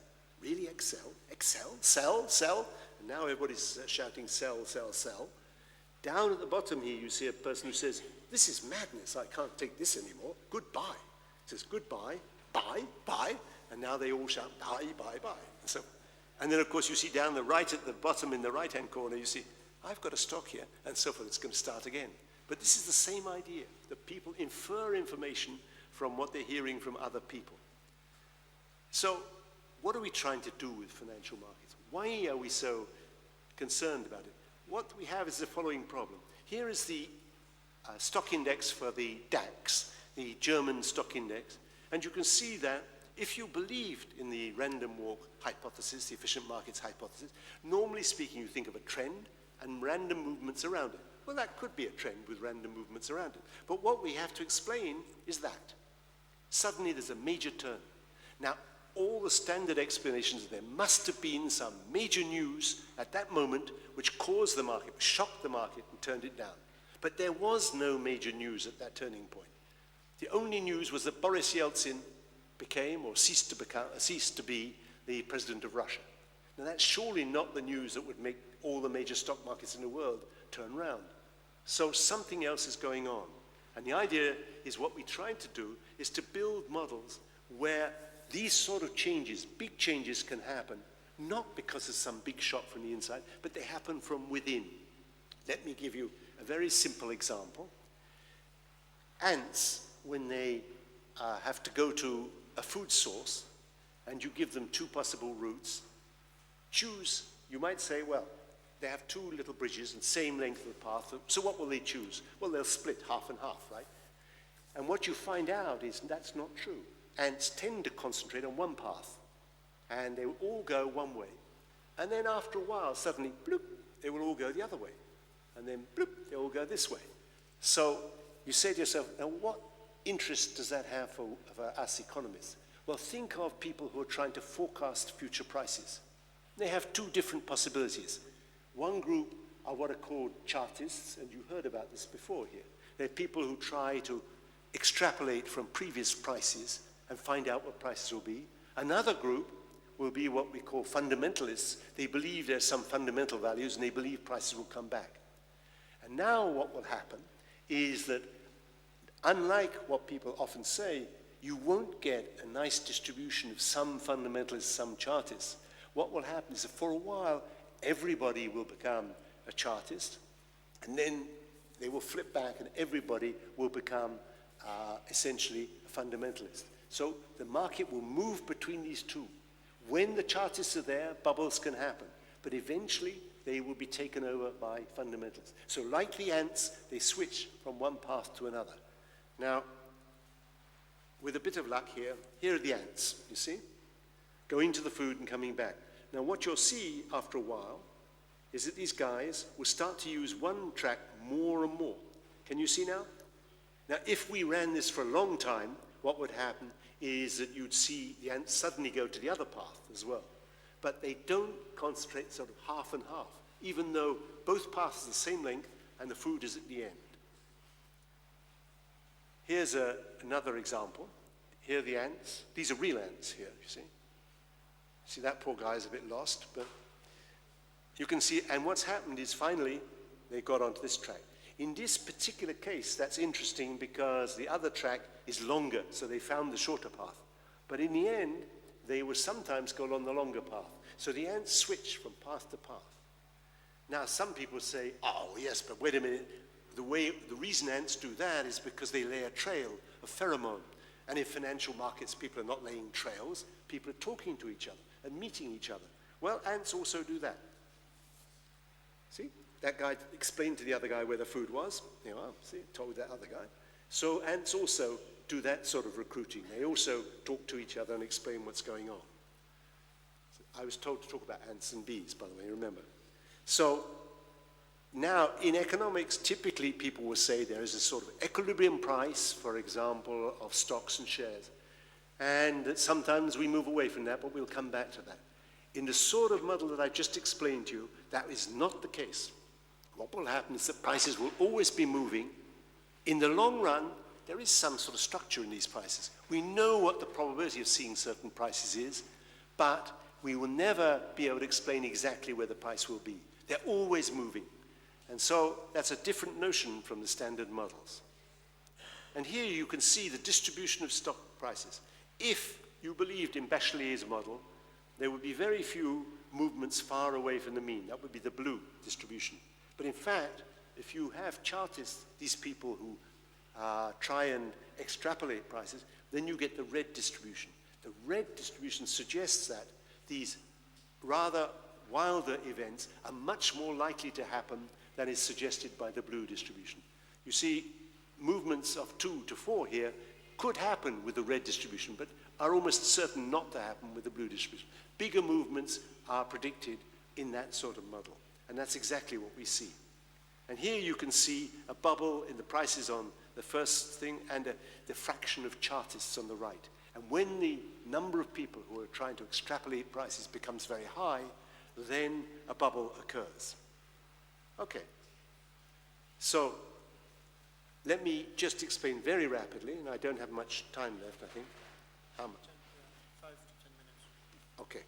Really excel? Excel? Sell? Sell? And now everybody's shouting sell, sell, sell. Down at the bottom here, you see a person who says, this is madness. I can't take this anymore. Goodbye. It says goodbye, buy, buy. And now they all shout buy, buy, buy. And then, of course, you see down the right at the bottom in the right-hand corner, you see, I've got a stock here, and so forth. It's going to start again. But this is the same idea, that people infer information from what they're hearing from other people. So what are we trying to do with financial markets? Why are we so concerned about it? What we have is the following problem. Here is the stock index for the DAX, the German stock index, and you can see that if you believed in the random walk hypothesis, the efficient markets hypothesis, normally speaking, you think of a trend and random movements around it. Well, that could be a trend with random movements around it. But what we have to explain is that. Suddenly there's a major turn. Now, all the standard explanations, there must have been some major news at that moment which caused the market, shocked the market and turned it down. But there was no major news at that turning point. The only news was that Boris Yeltsin became or ceased to be the president of Russia. Now that's surely not the news that would make all the major stock markets in the world turn around. So something else is going on. And the idea is what we try to do is to build models where these sort of changes, big changes can happen, not because of some big shock from the inside, but they happen from within. Let me give you a very simple example. Ants, when they have to go to a food source, and you give them two possible routes, choose, you might say, well, they have two little bridges and same length of the path, so what will they choose? Well, they'll split half and half, right? And what you find out is that's not true. Ants tend to concentrate on one path, and they will all go one way. And then after a while, suddenly, bloop, they will all go the other way. And then, bloop, they all go this way. So you say to yourself, now what interest does that have for us economists? Well, think of people who are trying to forecast future prices. They have two different possibilities. One group are what are called chartists, and you heard about this before here. They're people who try to extrapolate from previous prices and find out what prices will be. Another group will be what we call fundamentalists. They believe there's some fundamental values and they believe prices will come back. And now what will happen is that unlike what people often say, you won't get a nice distribution of some fundamentalists, some chartists. What will happen is that for a while, everybody will become a chartist, and then they will flip back and everybody will become essentially a fundamentalist. So the market will move between these two. When the chartists are there, bubbles can happen, but eventually they will be taken over by fundamentalists. So like the ants, they switch from one path to another. Now, with a bit of luck here are the ants, you see, going to the food and coming back. Now what you'll see after a while is that these guys will start to use one track more and more. Can you see now? Now, if we ran this for a long time, what would happen is that you'd see the ants suddenly go to the other path as well. But they don't concentrate sort of half and half, even though both paths are the same length and the food is at the end. Here's another example. Here are the ants. These are real ants here, you see. See, that poor guy is a bit lost, but you can see, and what's happened is finally they got onto this track. In this particular case, that's interesting because the other track is longer, so they found the shorter path. But in the end, they would sometimes go along the longer path. So the ants switch from path to path. Now, some people say, oh, yes, but wait a minute. The reason ants do that is because they lay a trail of pheromone. And in financial markets, people are not laying trails. People are talking to each other and meeting each other. Well, ants also do that. See? That guy explained to the other guy where the food was. You know, see, told that other guy. So ants also do that sort of recruiting. They also talk to each other and explain what's going on. I was told to talk about ants and bees, by the way, remember. So now, in economics, typically people will say there is a sort of equilibrium price, for example, of stocks and shares. And that sometimes we move away from that, but we'll come back to that. In the sort of model that I just explained to you, that is not the case. What will happen is that prices will always be moving. In the long run, there is some sort of structure in these prices. We know what the probability of seeing certain prices is, but we will never be able to explain exactly where the price will be. They're always moving. And so that's a different notion from the standard models. And here you can see the distribution of stock prices. If you believed in Bachelet's model, there would be very few movements far away from the mean. That would be the blue distribution. But in fact, if you have chartists, these people who try and extrapolate prices, then you get the red distribution. The red distribution suggests that these rather wilder events are much more likely to happen than is suggested by the blue distribution. You see, movements of 2 to 4 here could happen with the red distribution, but are almost certain not to happen with the blue distribution. Bigger movements are predicted in that sort of model, and that's exactly what we see. And here you can see a bubble in the prices on the first thing and the fraction of chartists on the right. And when the number of people who are trying to extrapolate prices becomes very high, then a bubble occurs. Okay. So let me just explain very rapidly, and I don't have much time left, I think. How much? 5 to 10 minutes. Okay.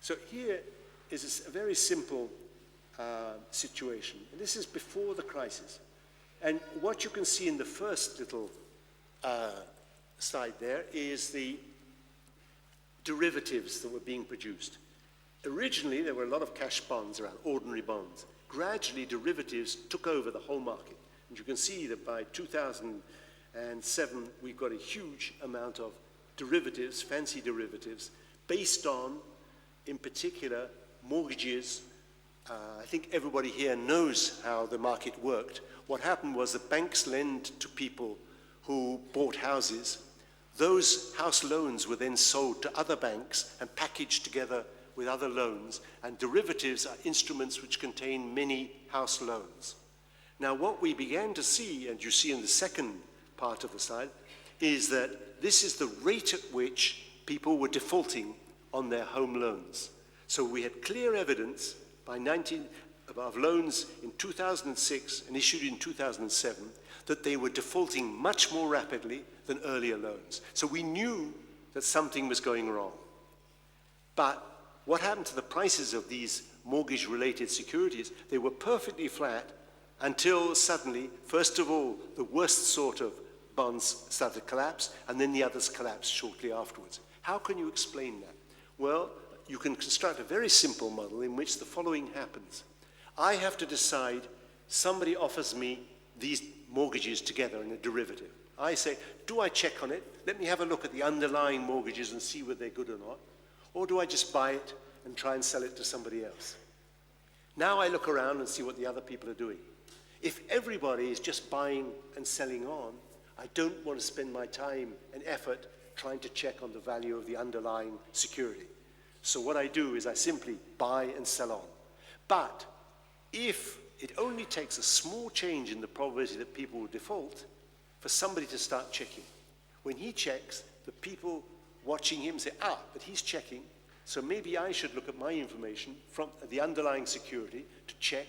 So here is a very simple situation. And this is before the crisis. And what you can see in the first little slide there is the derivatives that were being produced. Originally, there were a lot of cash bonds around, ordinary bonds. Gradually, derivatives took over the whole market. And you can see that by 2007, we've got a huge amount of derivatives, fancy derivatives, based on, in particular, mortgages. I think everybody here knows how the market worked. What happened was that banks lent to people who bought houses. Those house loans were then sold to other banks and packaged together with other loans, and derivatives are instruments which contain many house loans. Now, what we began to see, and you see in the second part of the slide, is that this is the rate at which people were defaulting on their home loans. So we had clear evidence of loans in 2006 and issued in 2007 that they were defaulting much more rapidly than earlier loans. So we knew that something was going wrong. But what happened to the prices of these mortgage-related securities? They were perfectly flat until suddenly, first of all, the worst sort of bonds started to collapse, and then the others collapsed shortly afterwards. How can you explain that? Well, you can construct a very simple model in which the following happens. I have to decide, somebody offers me these mortgages together in a derivative. I say, do I check on it? Let me have a look at the underlying mortgages and see whether they're good or not. Or do I just buy it and try and sell it to somebody else? Now I look around and see what the other people are doing. If everybody is just buying and selling on, I don't want to spend my time and effort trying to check on the value of the underlying security. So what I do is I simply buy and sell on. But if it only takes a small change in the probability that people will default, for somebody to start checking. When he checks, the people watching him say, but he's checking, so maybe I should look at my information from the underlying security to check,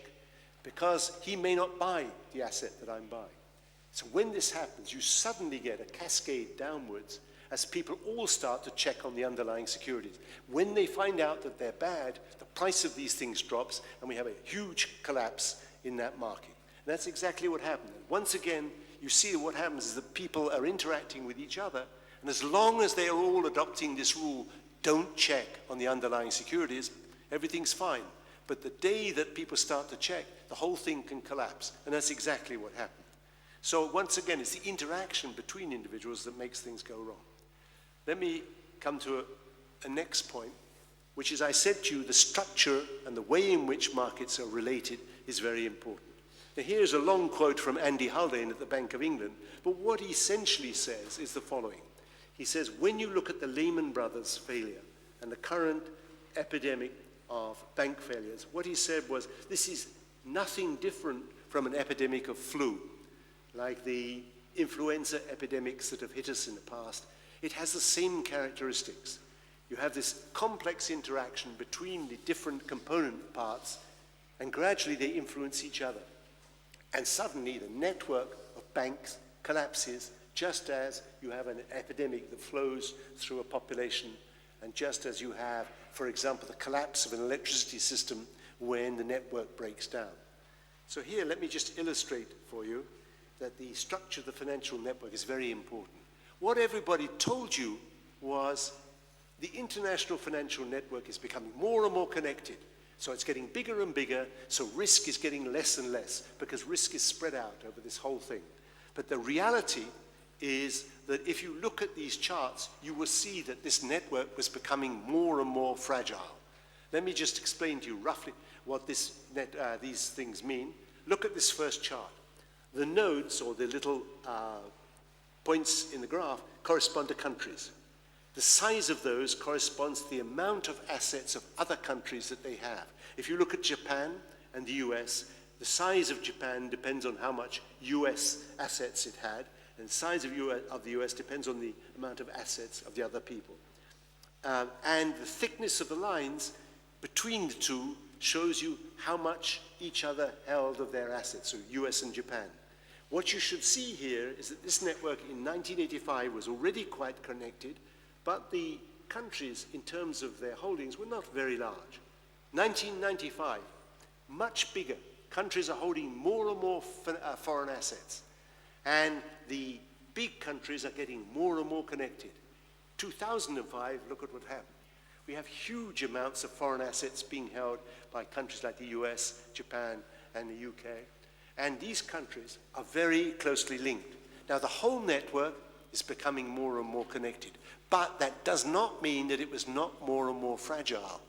because he may not buy the asset that I'm buying. So when this happens, you suddenly get a cascade downwards as people all start to check on the underlying securities. When they find out that they're bad, the price of these things drops, and we have a huge collapse in that market. And that's exactly what happened. Once again, you see what happens is that people are interacting with each other, and as long as they are all adopting this rule, don't check on the underlying securities, everything's fine. But the day that people start to check, the whole thing can collapse, and that's exactly what happened. So once again, it's the interaction between individuals that makes things go wrong. Let me come to a next point, which is, I said to you, the structure and the way in which markets are related is very important. Now, here's a long quote from Andy Haldane at the Bank of England, but what he essentially says is the following. He says, when you look at the Lehman Brothers failure and the current epidemic of bank failures, what he said was, this is nothing different from an epidemic of flu, like the influenza epidemics that have hit us in the past. It has the same characteristics. You have this complex interaction between the different component parts, and gradually they influence each other. And suddenly the network of banks collapses, just as you have an epidemic that flows through a population, and just as you have, for example, the collapse of an electricity system when the network breaks down. So here, let me just illustrate for you that the structure of the financial network is very important. What everybody told you was the international financial network is becoming more and more connected. So it's getting bigger and bigger, so risk is getting less and less, because risk is spread out over this whole thing. But the reality is that if you look at these charts, you will see that this network was becoming more and more fragile. Let me just explain to you roughly what these things mean. Look at this first chart. The nodes, or the little points in the graph, correspond to countries. The size of those corresponds to the amount of assets of other countries that they have. If you look at Japan and the US, the size of Japan depends on how much US assets it had, and the size of the US depends on the amount of assets of the other people. And the thickness of the lines between the two shows you how much each other held of their assets, so US and Japan. What you should see here is that this network in 1985 was already quite connected, but the countries, in terms of their holdings, were not very large. 1995, much bigger. Countries are holding more and more foreign assets. And the big countries are getting more and more connected. 2005, look at what happened. We have huge amounts of foreign assets being held by countries like the US, Japan, and the UK. And these countries are very closely linked. Now, the whole network is becoming more and more connected. But that does not mean that it was not more and more fragile.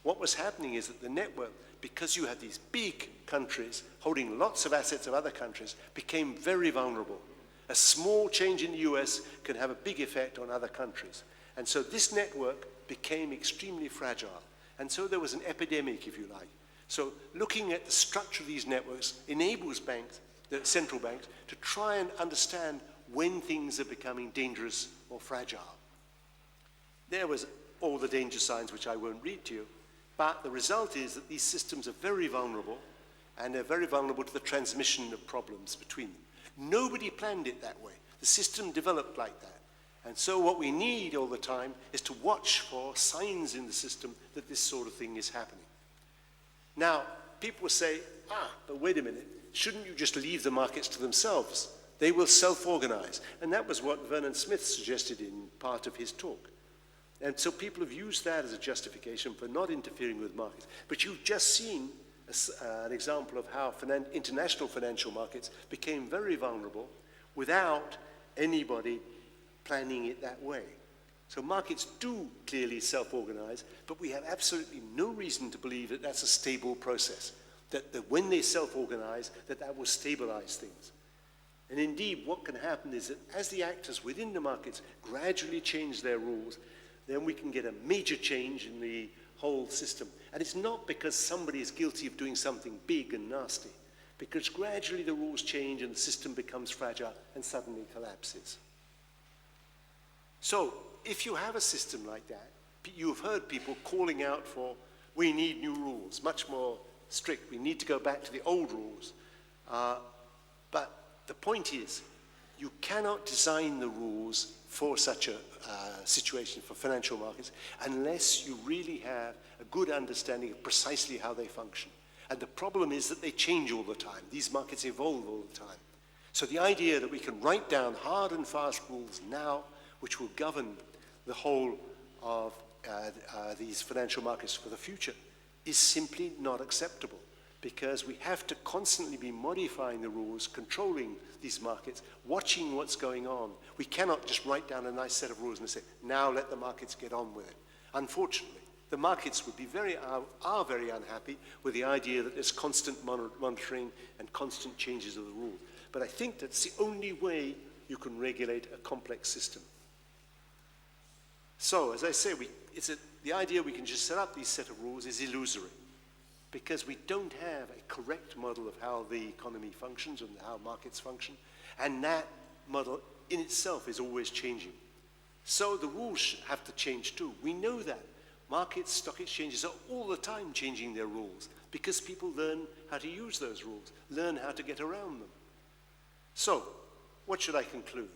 What was happening is that the network, because you had these big countries holding lots of assets of other countries, became very vulnerable. A small change in the US can have a big effect on other countries. And so this network became extremely fragile. And so there was an epidemic, if you like. So looking at the structure of these networks enables banks, the central banks, to try and understand when things are becoming dangerous or fragile. There was all the danger signs, which I won't read to you, but the result is that these systems are very vulnerable, and they're very vulnerable to the transmission of problems between them. Nobody planned it that way. The system developed like that. And so what we need all the time is to watch for signs in the system that this sort of thing is happening. Now, people will say, but wait a minute, shouldn't you just leave the markets to themselves? They will self-organize. And that was what Vernon Smith suggested in part of his talk. And so people have used that as a justification for not interfering with markets. But you've just seen an example of how international financial markets became very vulnerable without anybody planning it that way. So markets do clearly self-organize, but we have absolutely no reason to believe that that's a stable process, that when they self-organize, that will stabilize things. And indeed, what can happen is that as the actors within the markets gradually change their rules, then we can get a major change in the whole system. And it's not because somebody is guilty of doing something big and nasty, because gradually the rules change and the system becomes fragile and suddenly collapses. So, if you have a system like that, you've heard people calling out for, we need new rules, much more strict, we need to go back to the old rules. But the point is, you cannot design the rules for such a situation, for financial markets, unless you really have a good understanding of precisely how they function. And the problem is that they change all the time. These markets evolve all the time. So the idea that we can write down hard and fast rules now, which will govern the whole of these financial markets for the future, is simply not acceptable, because we have to constantly be modifying the rules, controlling these markets, watching what's going on. We cannot just write down a nice set of rules and say, now let the markets get on with it. Unfortunately, the markets would be are very unhappy with the idea that there's constant monitoring and constant changes of the rules. But I think that's the only way you can regulate a complex system. So, as I say, the idea we can just set up these set of rules is illusory, because we don't have a correct model of how the economy functions and how markets function, and that model in itself is always changing. So the rules have to change too. We know that. Markets, stock exchanges are all the time changing their rules, because people learn how to use those rules, learn how to get around them. So, what should I conclude?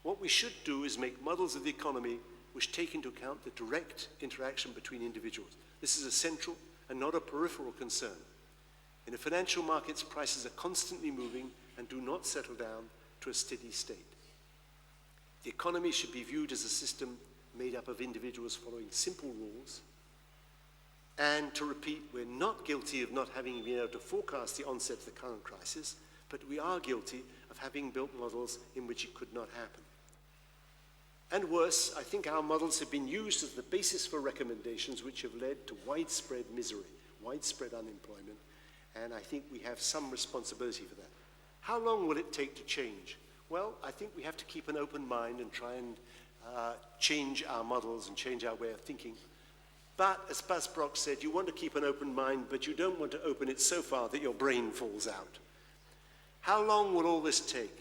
What we should do is make models of the economy which take into account the direct interaction between individuals. This is a central and not a peripheral concern. In the financial markets, prices are constantly moving and do not settle down to a steady state. The economy should be viewed as a system made up of individuals following simple rules. And to repeat, we're not guilty of not having been able to forecast the onset of the current crisis, but we are guilty of having built models in which it could not happen. And worse, I think our models have been used as the basis for recommendations which have led to widespread misery, widespread unemployment, and I think we have some responsibility for that. How long will it take to change? Well, I think we have to keep an open mind and try and change our models and change our way of thinking. But, as Bas Brock said, you want to keep an open mind, but you don't want to open it so far that your brain falls out. How long will all this take?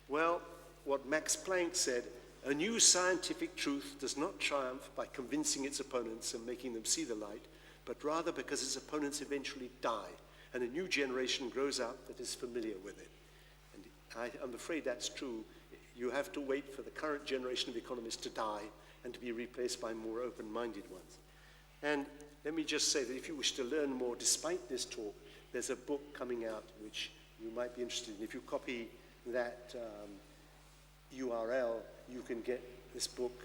Well, what Max Planck said, a new scientific truth does not triumph by convincing its opponents and making them see the light, but rather because its opponents eventually die, and a new generation grows up that is familiar with it. And I'm afraid that's true. You have to wait for the current generation of economists to die and to be replaced by more open-minded ones. And let me just say that if you wish to learn more, despite this talk, there's a book coming out which you might be interested in. If you copy that URL, you can get this book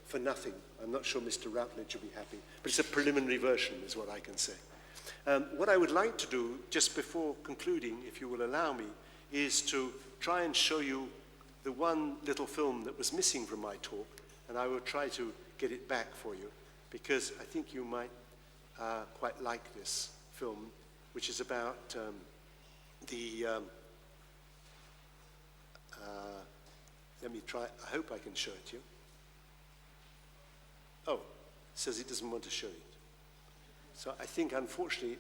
for nothing. I'm not sure Mr. Routledge will be happy, but it's a preliminary version, is what I can say. What I would like to do, just before concluding, if you will allow me, is to try and show you the one little film that was missing from my talk, and I will try to get it back for you, because I think you might quite like this film, which is about let me try, I hope I can show it to you. Oh, it says it doesn't want to show it. So I think, unfortunately,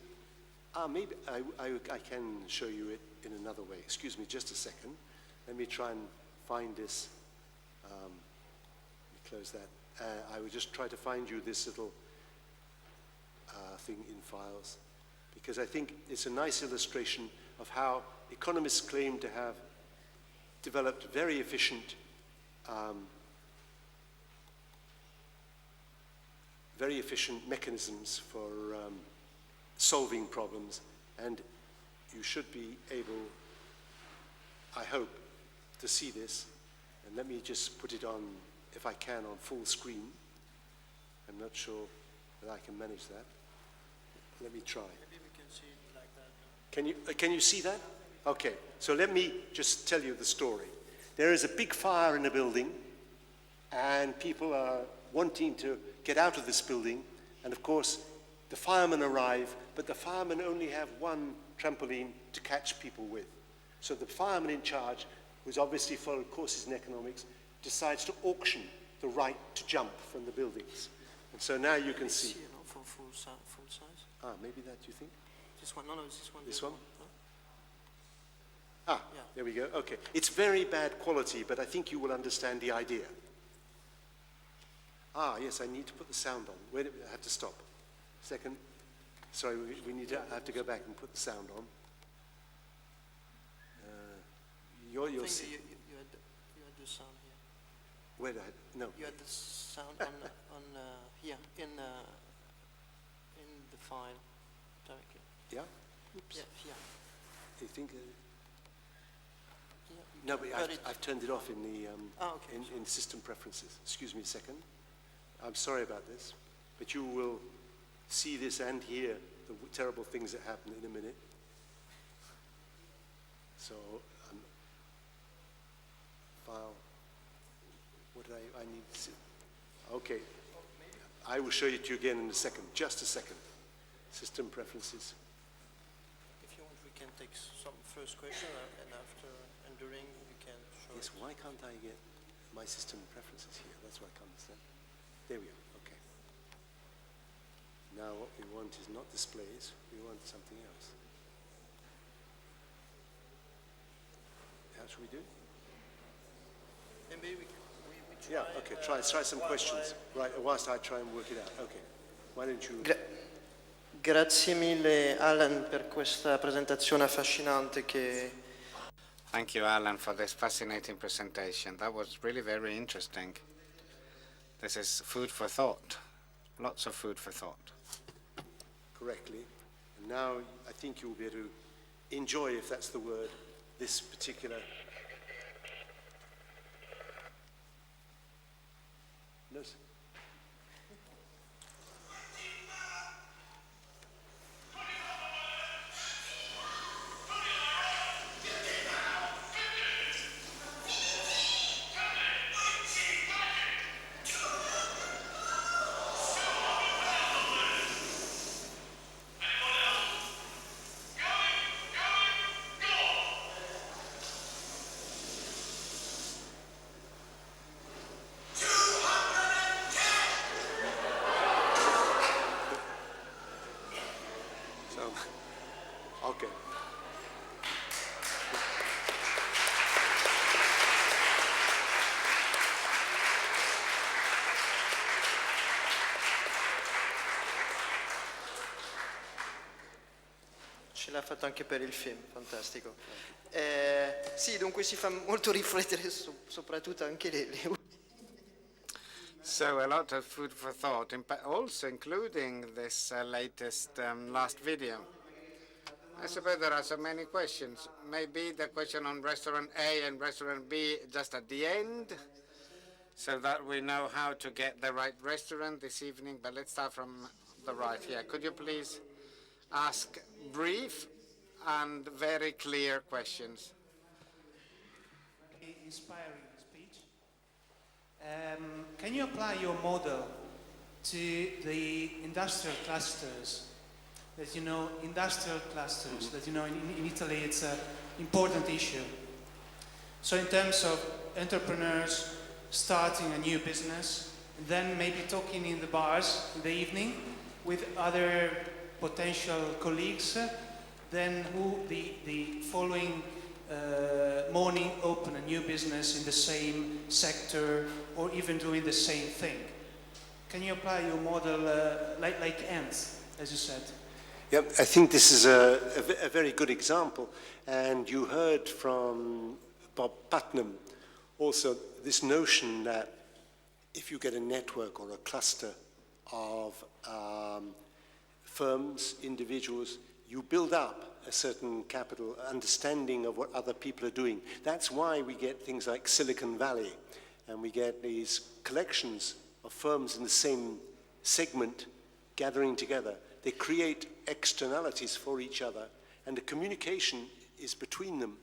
maybe I can show you it in another way. Excuse me just a second. Let me try and find this. Let me close that. I will just try to find you this little thing in files, because I think it's a nice illustration of how economists claim to have developed very efficient mechanisms for solving problems, and you should be able, I hope, to see this. And let me just put it on, if I can, on full screen. I'm not sure that I can manage that. Let me try. Maybe we can see it like that. Can you see that? Okay, so let me just tell you the story. There is a big fire in a building, and people are wanting to get out of this building, and of course, the firemen arrive, but the firemen only have one trampoline to catch people with. So the fireman in charge, who's obviously followed courses in economics, decides to auction the right to jump from the buildings. And so now you can see. For full size. Maybe that, you think? This one? No, it's this one. This one? No? Ah, yeah. There we go. Okay. It's very bad quality, but I think you will understand the idea. Ah, yes, I need to put the sound on. Wait a minute, I have to stop. Second. Sorry, we need to, I have to go back and put the sound on. You'll see. You had the sound here. Where did I? No. You had the sound on here in the file directly. Yeah. Oops. Yeah, here. You think? Yeah. No, but I've turned it off in the okay. in system preferences. Excuse me a second. I'm sorry about this, but you will see this and hear the terrible things that happen in a minute. So, file. What did I need to see? Okay. I will show it to you again in a second. Just a second. System preferences. If you want, we can take some first question, and after and during we can show. Yes. Why can't I get my system preferences here? That's what I can't understand. There we are. Okay. Now what we want is not displays. We want something else. How should we do it? And maybe we try. Yeah, okay, try some questions. Right, whilst I try and work it out. Okay. Why don't you... Grazie mille Alan per questa presentazione affascinante che... Thank you, Alan, for this fascinating presentation. That was really very interesting. This is food for thought. Lots of food for thought. Correctly. And now I think you'll be able to enjoy, if that's the word, this particular... No, sir. Okay. Ce l'ha fatto anche per il film, fantastico. Sì, dunque si fa molto riflettere soprattutto anche le So a lot of food for thought, also including this latest last video. I suppose there are so many questions. Maybe the question on restaurant A and restaurant B just at the end, so that we know how to get the right restaurant this evening. But let's start from the right here. Could you please ask brief and very clear questions? Inspiring speech. Can you apply your model to the industrial clusters? That industrial clusters, that in Italy it's an important issue. So in terms of entrepreneurs starting a new business, then maybe talking in the bars in the evening with other potential colleagues, then who the following morning open a new business in the same sector or even doing the same thing. Can you apply your model like ants, as you said? Yeah, I think this is a very good example. And you heard from Bob Putnam also this notion that if you get a network or a cluster of firms, individuals, you build up a certain capital understanding of what other people are doing. That's why we get things like Silicon Valley, and we get these collections of firms in the same segment gathering together. They create externalities for each other, and the communication is between them.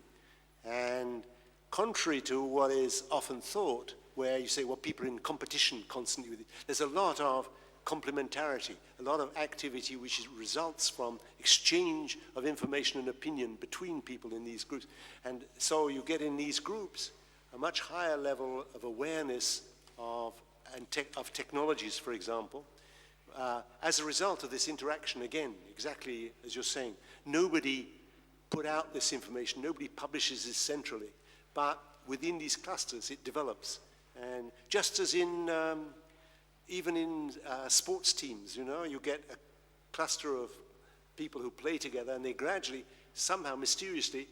And contrary to what is often thought, where you say, well, people are in competition constantly with it, there's a lot of complementarity, a lot of activity which results from exchange of information and opinion between people in these groups. And so you get in these groups a much higher level of awareness of technologies, for example. As a result of this interaction, again, exactly as you're saying, nobody put out this information. Nobody publishes this centrally. But within these clusters, it develops. And just as in, even in sports teams, you get a cluster of people who play together, and they gradually, somehow mysteriously,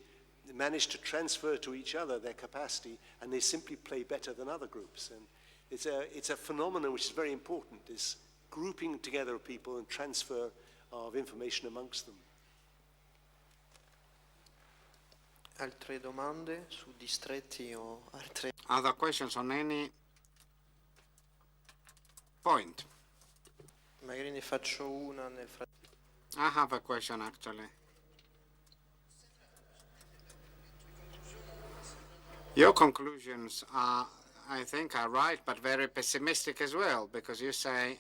manage to transfer to each other their capacity, and they simply play better than other groups. And it's a phenomenon which is very important, this grouping together of people and transfer of information amongst them. Altre domande su distretti o altre? Other questions on any point? Magari ne faccio una nel frattempo. I have a question actually. Your conclusions are, I think, are right, but very pessimistic as well, because you say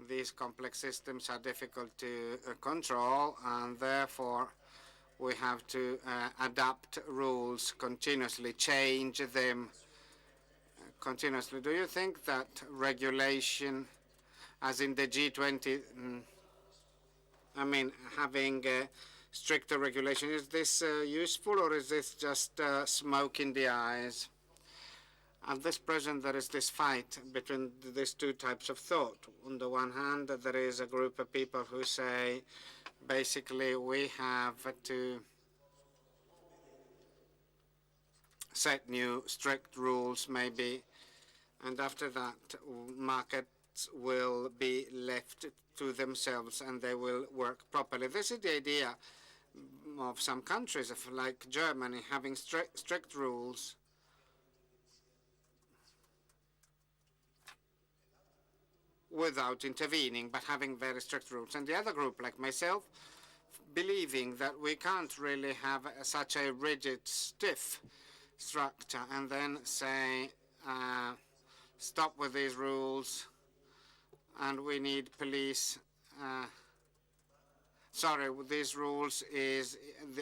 these complex systems are difficult to control, and therefore we have to adapt rules continuously, change them continuously. Do you think that regulation, as in the G20, having stricter regulation, is this useful, or is this just smoke in the eyes? At this present, there is this fight between these two types of thought. On the one hand, there is a group of people who say, basically, we have to set new strict rules, maybe, and after that, markets will be left to themselves and they will work properly. This is the idea of some countries, like Germany, having strict rules. Without intervening, but having very strict rules. And the other group, like myself, believing that we can't really have such a rigid, stiff structure and then say, stop with these rules, and we need police. Sorry, these rules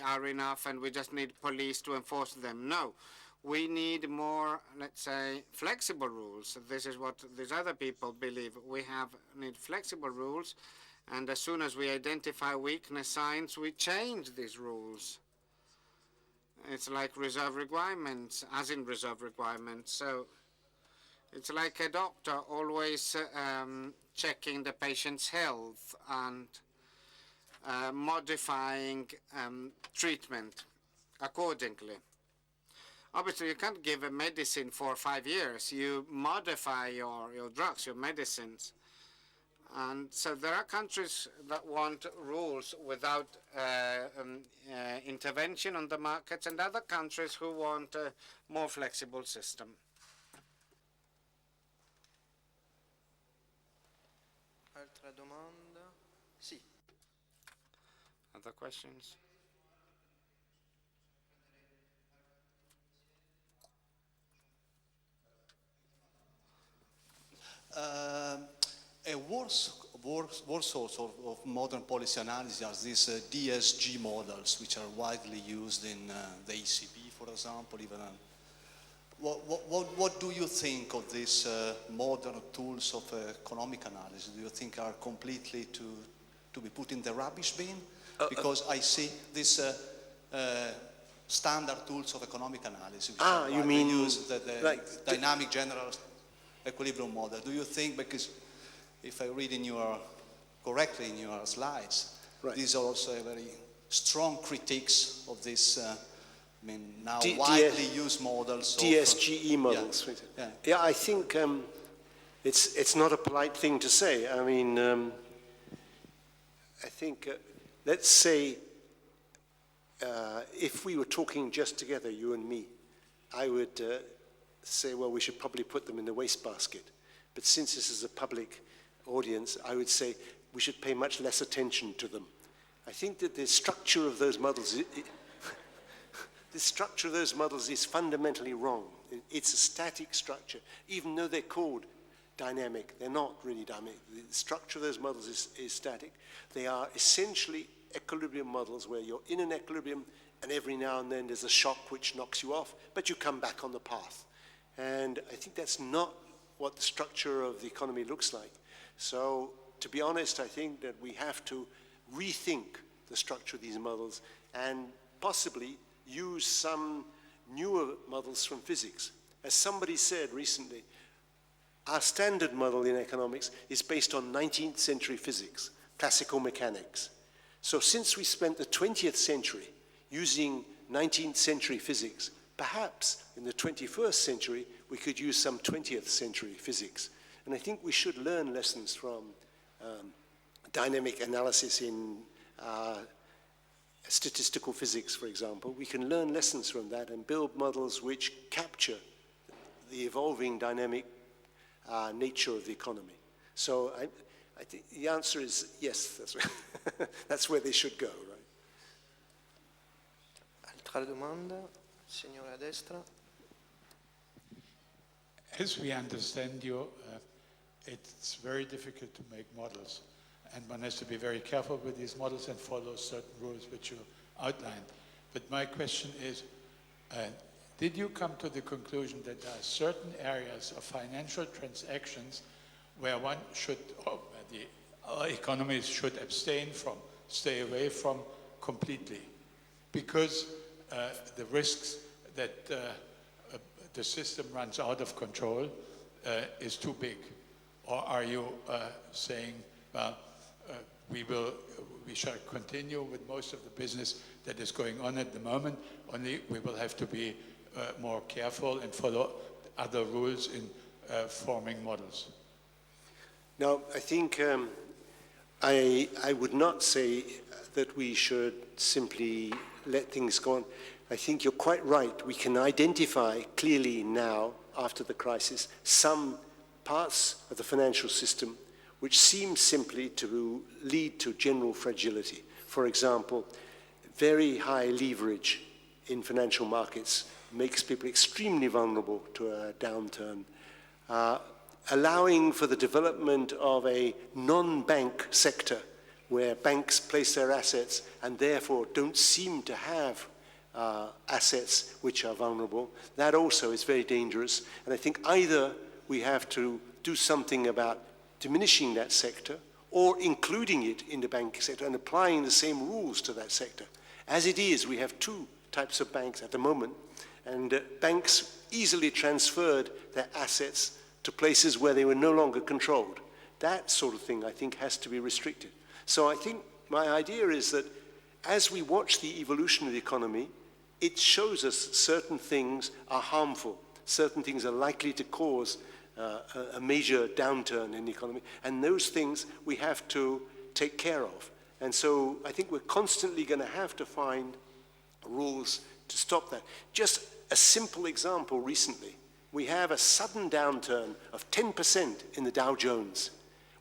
are enough, and we just need police to enforce them. No. We need more, let's say, flexible rules. This is what these other people believe. We need flexible rules, and as soon as we identify weakness signs, we change these rules. It's like reserve requirements, as in reserve requirements. So it's like a doctor always checking the patient's health and modifying treatment accordingly. Obviously, you can't give a medicine for 5 years. You modify your drugs, your medicines. And so there are countries that want rules without intervention on the markets, and other countries who want a more flexible system. Altra domanda? Sì. Other questions? A worse source of modern policy analysis are these DSG models, which are widely used in the ECB, for example. Even what do you think of these modern tools of economic analysis? Do you think are completely to be put in the rubbish bin? Because I see these standard tools of economic analysis, which are you mean used, the like dynamic general equilibrium model. Do you think, because if I read correctly in your slides, right, these are also a very strong critiques of this, now widely used models. DSGE models. Yeah, I think it's not a polite thing to say. I mean, I think, let's say, if we were talking just together, you and me, I would say, well, we should probably put them in the wastebasket. But since this is a public audience, I would say we should pay much less attention to them. I think that the structure of those models, is fundamentally wrong. It's a static structure. Even though they're called dynamic, they're not really dynamic. The structure of those models is static. They are essentially equilibrium models where you're in an equilibrium and every now and then there's a shock which knocks you off, but you come back on the path. And I think that's not what the structure of the economy looks like. So, to be honest, I think that we have to rethink the structure of these models and possibly use some newer models from physics. As somebody said recently, our standard model in economics is based on 19th century physics, classical mechanics. So since we spent the 20th century using 19th century physics, perhaps in the 21st century we could use some 20th century physics. And I think we should learn lessons from dynamic analysis in statistical physics, for example. We can learn lessons from that and build models which capture the evolving dynamic nature of the economy. So I think the answer is yes, that's where they should go, right? Altra domanda, signore a destra. As we understand you, it's very difficult to make models, and one has to be very careful with these models and follow certain rules which you outlined. But my question is, did you come to the conclusion that there are certain areas of financial transactions where one should, or the economies should abstain from, stay away from completely, because the risks that the system runs out of control is too big? Or are you saying, well, we shall continue with most of the business that is going on at the moment, only we will have to be more careful and follow other rules in forming models? Now, I think I would not say that we should simply let things go on. I think you're quite right. We can identify clearly now, after the crisis, some parts of the financial system which seem simply to lead to general fragility. For example, very high leverage in financial markets makes people extremely vulnerable to a downturn. Allowing for the development of a non-bank sector where banks place their assets and therefore don't seem to have assets which are vulnerable, that also is very dangerous. And I think either we have to do something about diminishing that sector or including it in the banking sector and applying the same rules to that sector. As it is, we have two types of banks at the moment, and banks easily transferred their assets to places where they were no longer controlled. That sort of thing, I think, has to be restricted. So I think my idea is that as we watch the evolution of the economy, it shows us certain things are harmful, certain things are likely to cause a major downturn in the economy, and those things we have to take care of. And so I think we're constantly going to have to find rules to stop that. Just a simple example recently, we have a sudden downturn of 10% in the Dow Jones.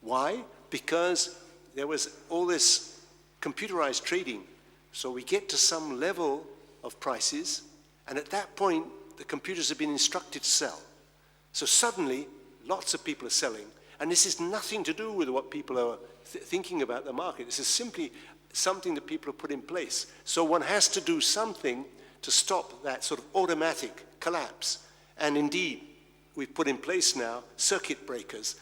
Why? Because there was all this computerized trading. So we get to some level of prices, and at that point, the computers have been instructed to sell. So suddenly, lots of people are selling, and this is nothing to do with what people are thinking about the market. This is simply something that people have put in place. So one has to do something to stop that sort of automatic collapse. And indeed, we've put in place now circuit breakers,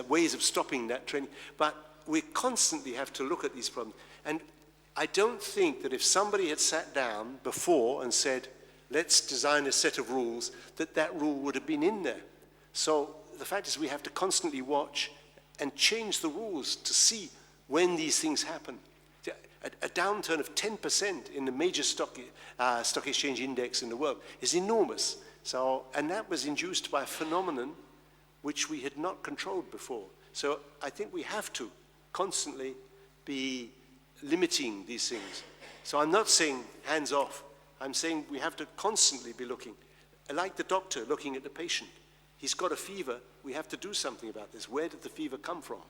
ways of stopping that trend. But we constantly have to look at these problems. And I don't think that if somebody had sat down before and said, let's design a set of rules, that that rule would have been in there. So the fact is we have to constantly watch and change the rules to see when these things happen. A downturn of 10% in the major stock exchange index in the world is enormous. So, and that was induced by a phenomenon which we had not controlled before. So I think we have to constantly be limiting these things. So I'm not saying hands off. I'm saying we have to constantly be looking. Like the doctor looking at the patient. He's got a fever. We have to do something about this. Where did the fever come from?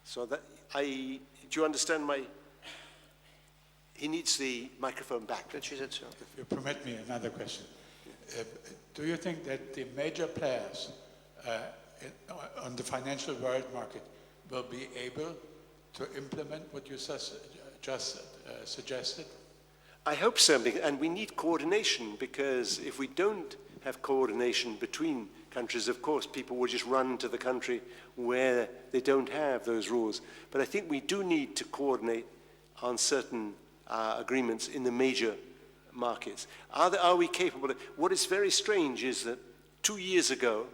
So that do you understand my? He needs the microphone back. If you permit me another question. Do you think that the major players on the financial world market will be able to implement what you just suggested? I hope so, and we need coordination, because if we don't have coordination between countries, of course, people will just run to the country where they don't have those rules. But I think we do need to coordinate on certain agreements in the major markets. Are we capable? What is very strange is that 2 years ago,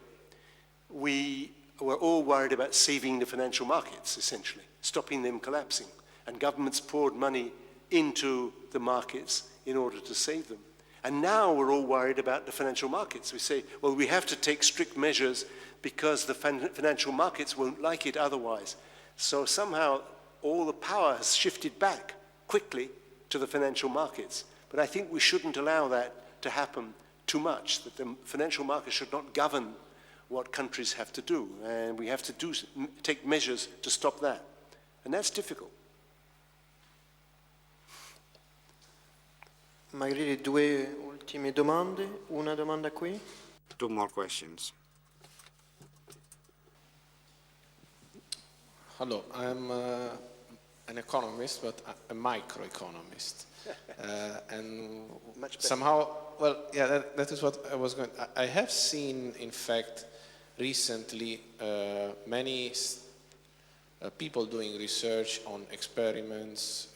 we were all worried about saving the financial markets, essentially, stopping them collapsing. And governments poured money into the markets in order to save them. And now we're all worried about the financial markets. We say, well, we have to take strict measures because the financial markets won't like it otherwise. So somehow all the power has shifted back quickly to the financial markets. But I think we shouldn't allow that to happen too much, that the financial markets should not govern what countries have to do. And we have to take measures to stop that. And that's difficult. Magari due ultime domande, una domanda qui. 2 more questions. Hello, I'm an economist, but a microeconomist. And somehow, well, yeah, that is what I was going to. I have seen, in fact, recently many people doing research on experiments,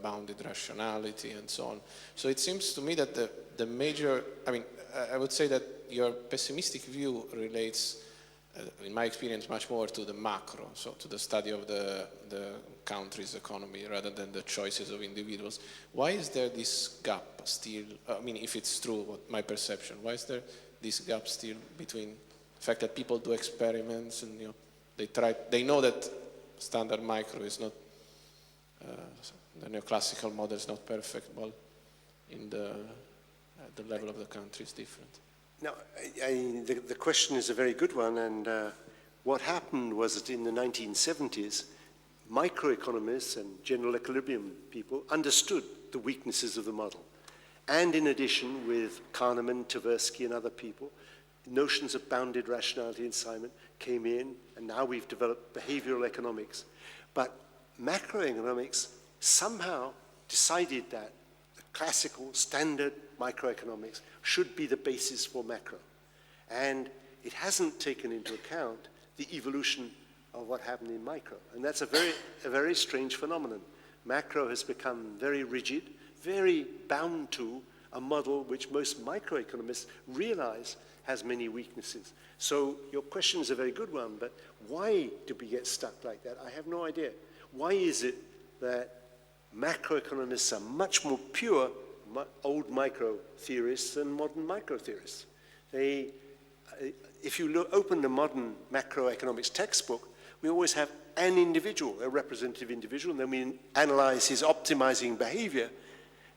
bounded rationality, and so on. So it seems to me that the major, I mean, I would say that your pessimistic view relates, in my experience, much more to the macro, so to the study of the country's economy rather than the choices of individuals. Why is there this gap still? I mean, if it's true, what my perception, why is there this gap still between the fact that people do experiments and they know that standard micro is not, the neoclassical model is not perfect, but in the level of the country is different. Now, the question is a very good one, and what happened was that in the 1970s, microeconomists and general equilibrium people understood the weaknesses of the model. And in addition, with KIRMAN, Tversky, and other people, notions of bounded rationality and assignment came in, and now we've developed behavioral economics. But macroeconomics somehow decided that the classical standard microeconomics should be the basis for macro. And it hasn't taken into account the evolution of what happened in micro. And that's a very strange phenomenon. Macro has become very rigid, very bound to a model which most microeconomists realize has many weaknesses. So your question is a very good one, but why did we get stuck like that? I have no idea. Why is it that macroeconomists are much more pure old micro theorists than modern micro theorists? If you open the modern macroeconomics textbook, we always have an individual, a representative individual, and then we analyze his optimizing behavior.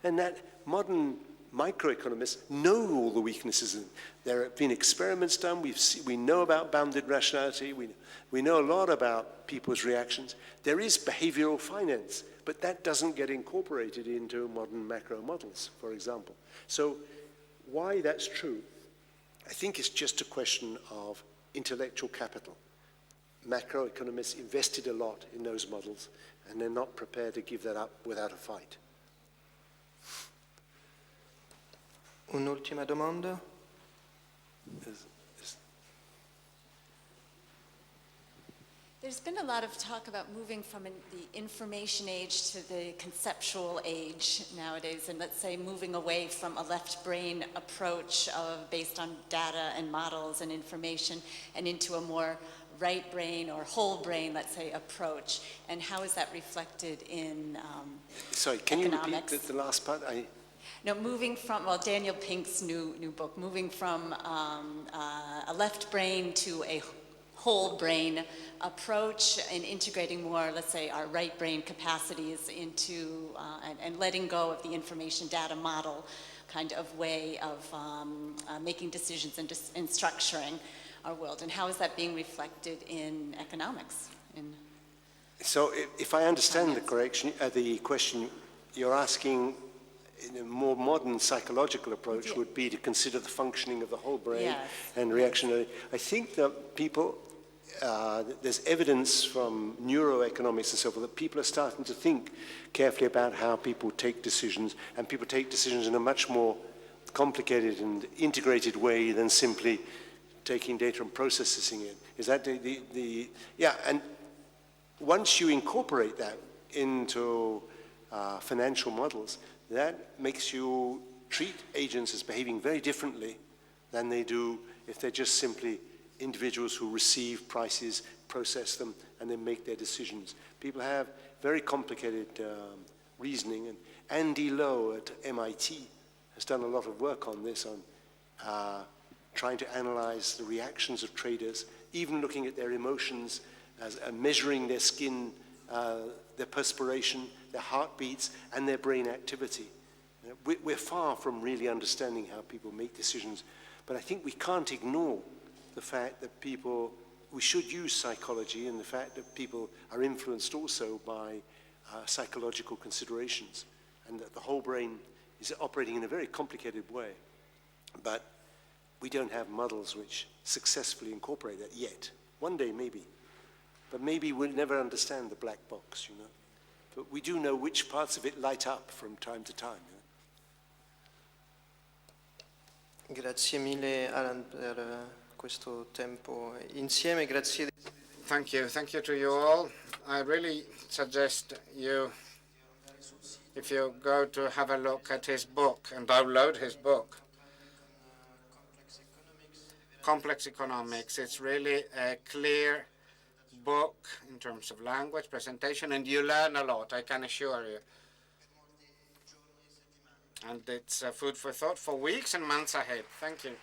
And that modern microeconomists know all the weaknesses. There have been experiments done. We know about bounded rationality. We know a lot about people's reactions. There is behavioral finance, but that doesn't get incorporated into modern macro models, for example. So why that's true, I think it's just a question of intellectual capital. Macroeconomists invested a lot in those models, and they're not prepared to give that up without a fight. Un'ultima domanda? There's been a lot of talk about moving from the information age to the conceptual age nowadays, and let's say moving away from a left brain approach based on data and models and information and into a more right brain or whole brain, let's say, approach. And how is that reflected in Sorry, can economics? you repeat the last part? No, moving from, well, Daniel Pink's new book, moving from a left brain to a whole brain approach and integrating more, let's say, our right brain capacities into, and letting go of the information data model kind of way of making decisions and structuring our world. And how is that being reflected in economics? So if I understand the question, you're asking, in a more modern psychological approach would be to consider the functioning of the whole brain and reactionary. I think that people, there's evidence from neuroeconomics and so forth that people are starting to think carefully about how people take decisions, and people take decisions in a much more complicated and integrated way than simply taking data and processing it. Is that yeah, and once you incorporate that into financial models, that makes you treat agents as behaving very differently than they do if they're just simply individuals who receive prices, process them, and then make their decisions. People have very complicated reasoning, and Andy Lowe at MIT has done a lot of work on this, on trying to analyze the reactions of traders, even looking at their emotions, as measuring their skin, their perspiration, their heartbeats, and their brain activity. We're far from really understanding how people make decisions, but I think we can't ignore the fact that we should use psychology, and the fact that people are influenced also by psychological considerations, and that the whole brain is operating in a very complicated way. But we don't have models which successfully incorporate that yet. One day, maybe. But maybe we'll never understand the black box, you know. But we do know which parts of it light up from time to time. You know? Grazie mille Alan per questo tempo insieme. Grazie. Thank you to you all. I really suggest you, if you go to have a look at his book and download his book, Complex Economics. It's really a clear book in terms of language, presentation, and you learn a lot, I can assure you. And it's food for thought for weeks and months ahead. Thank you.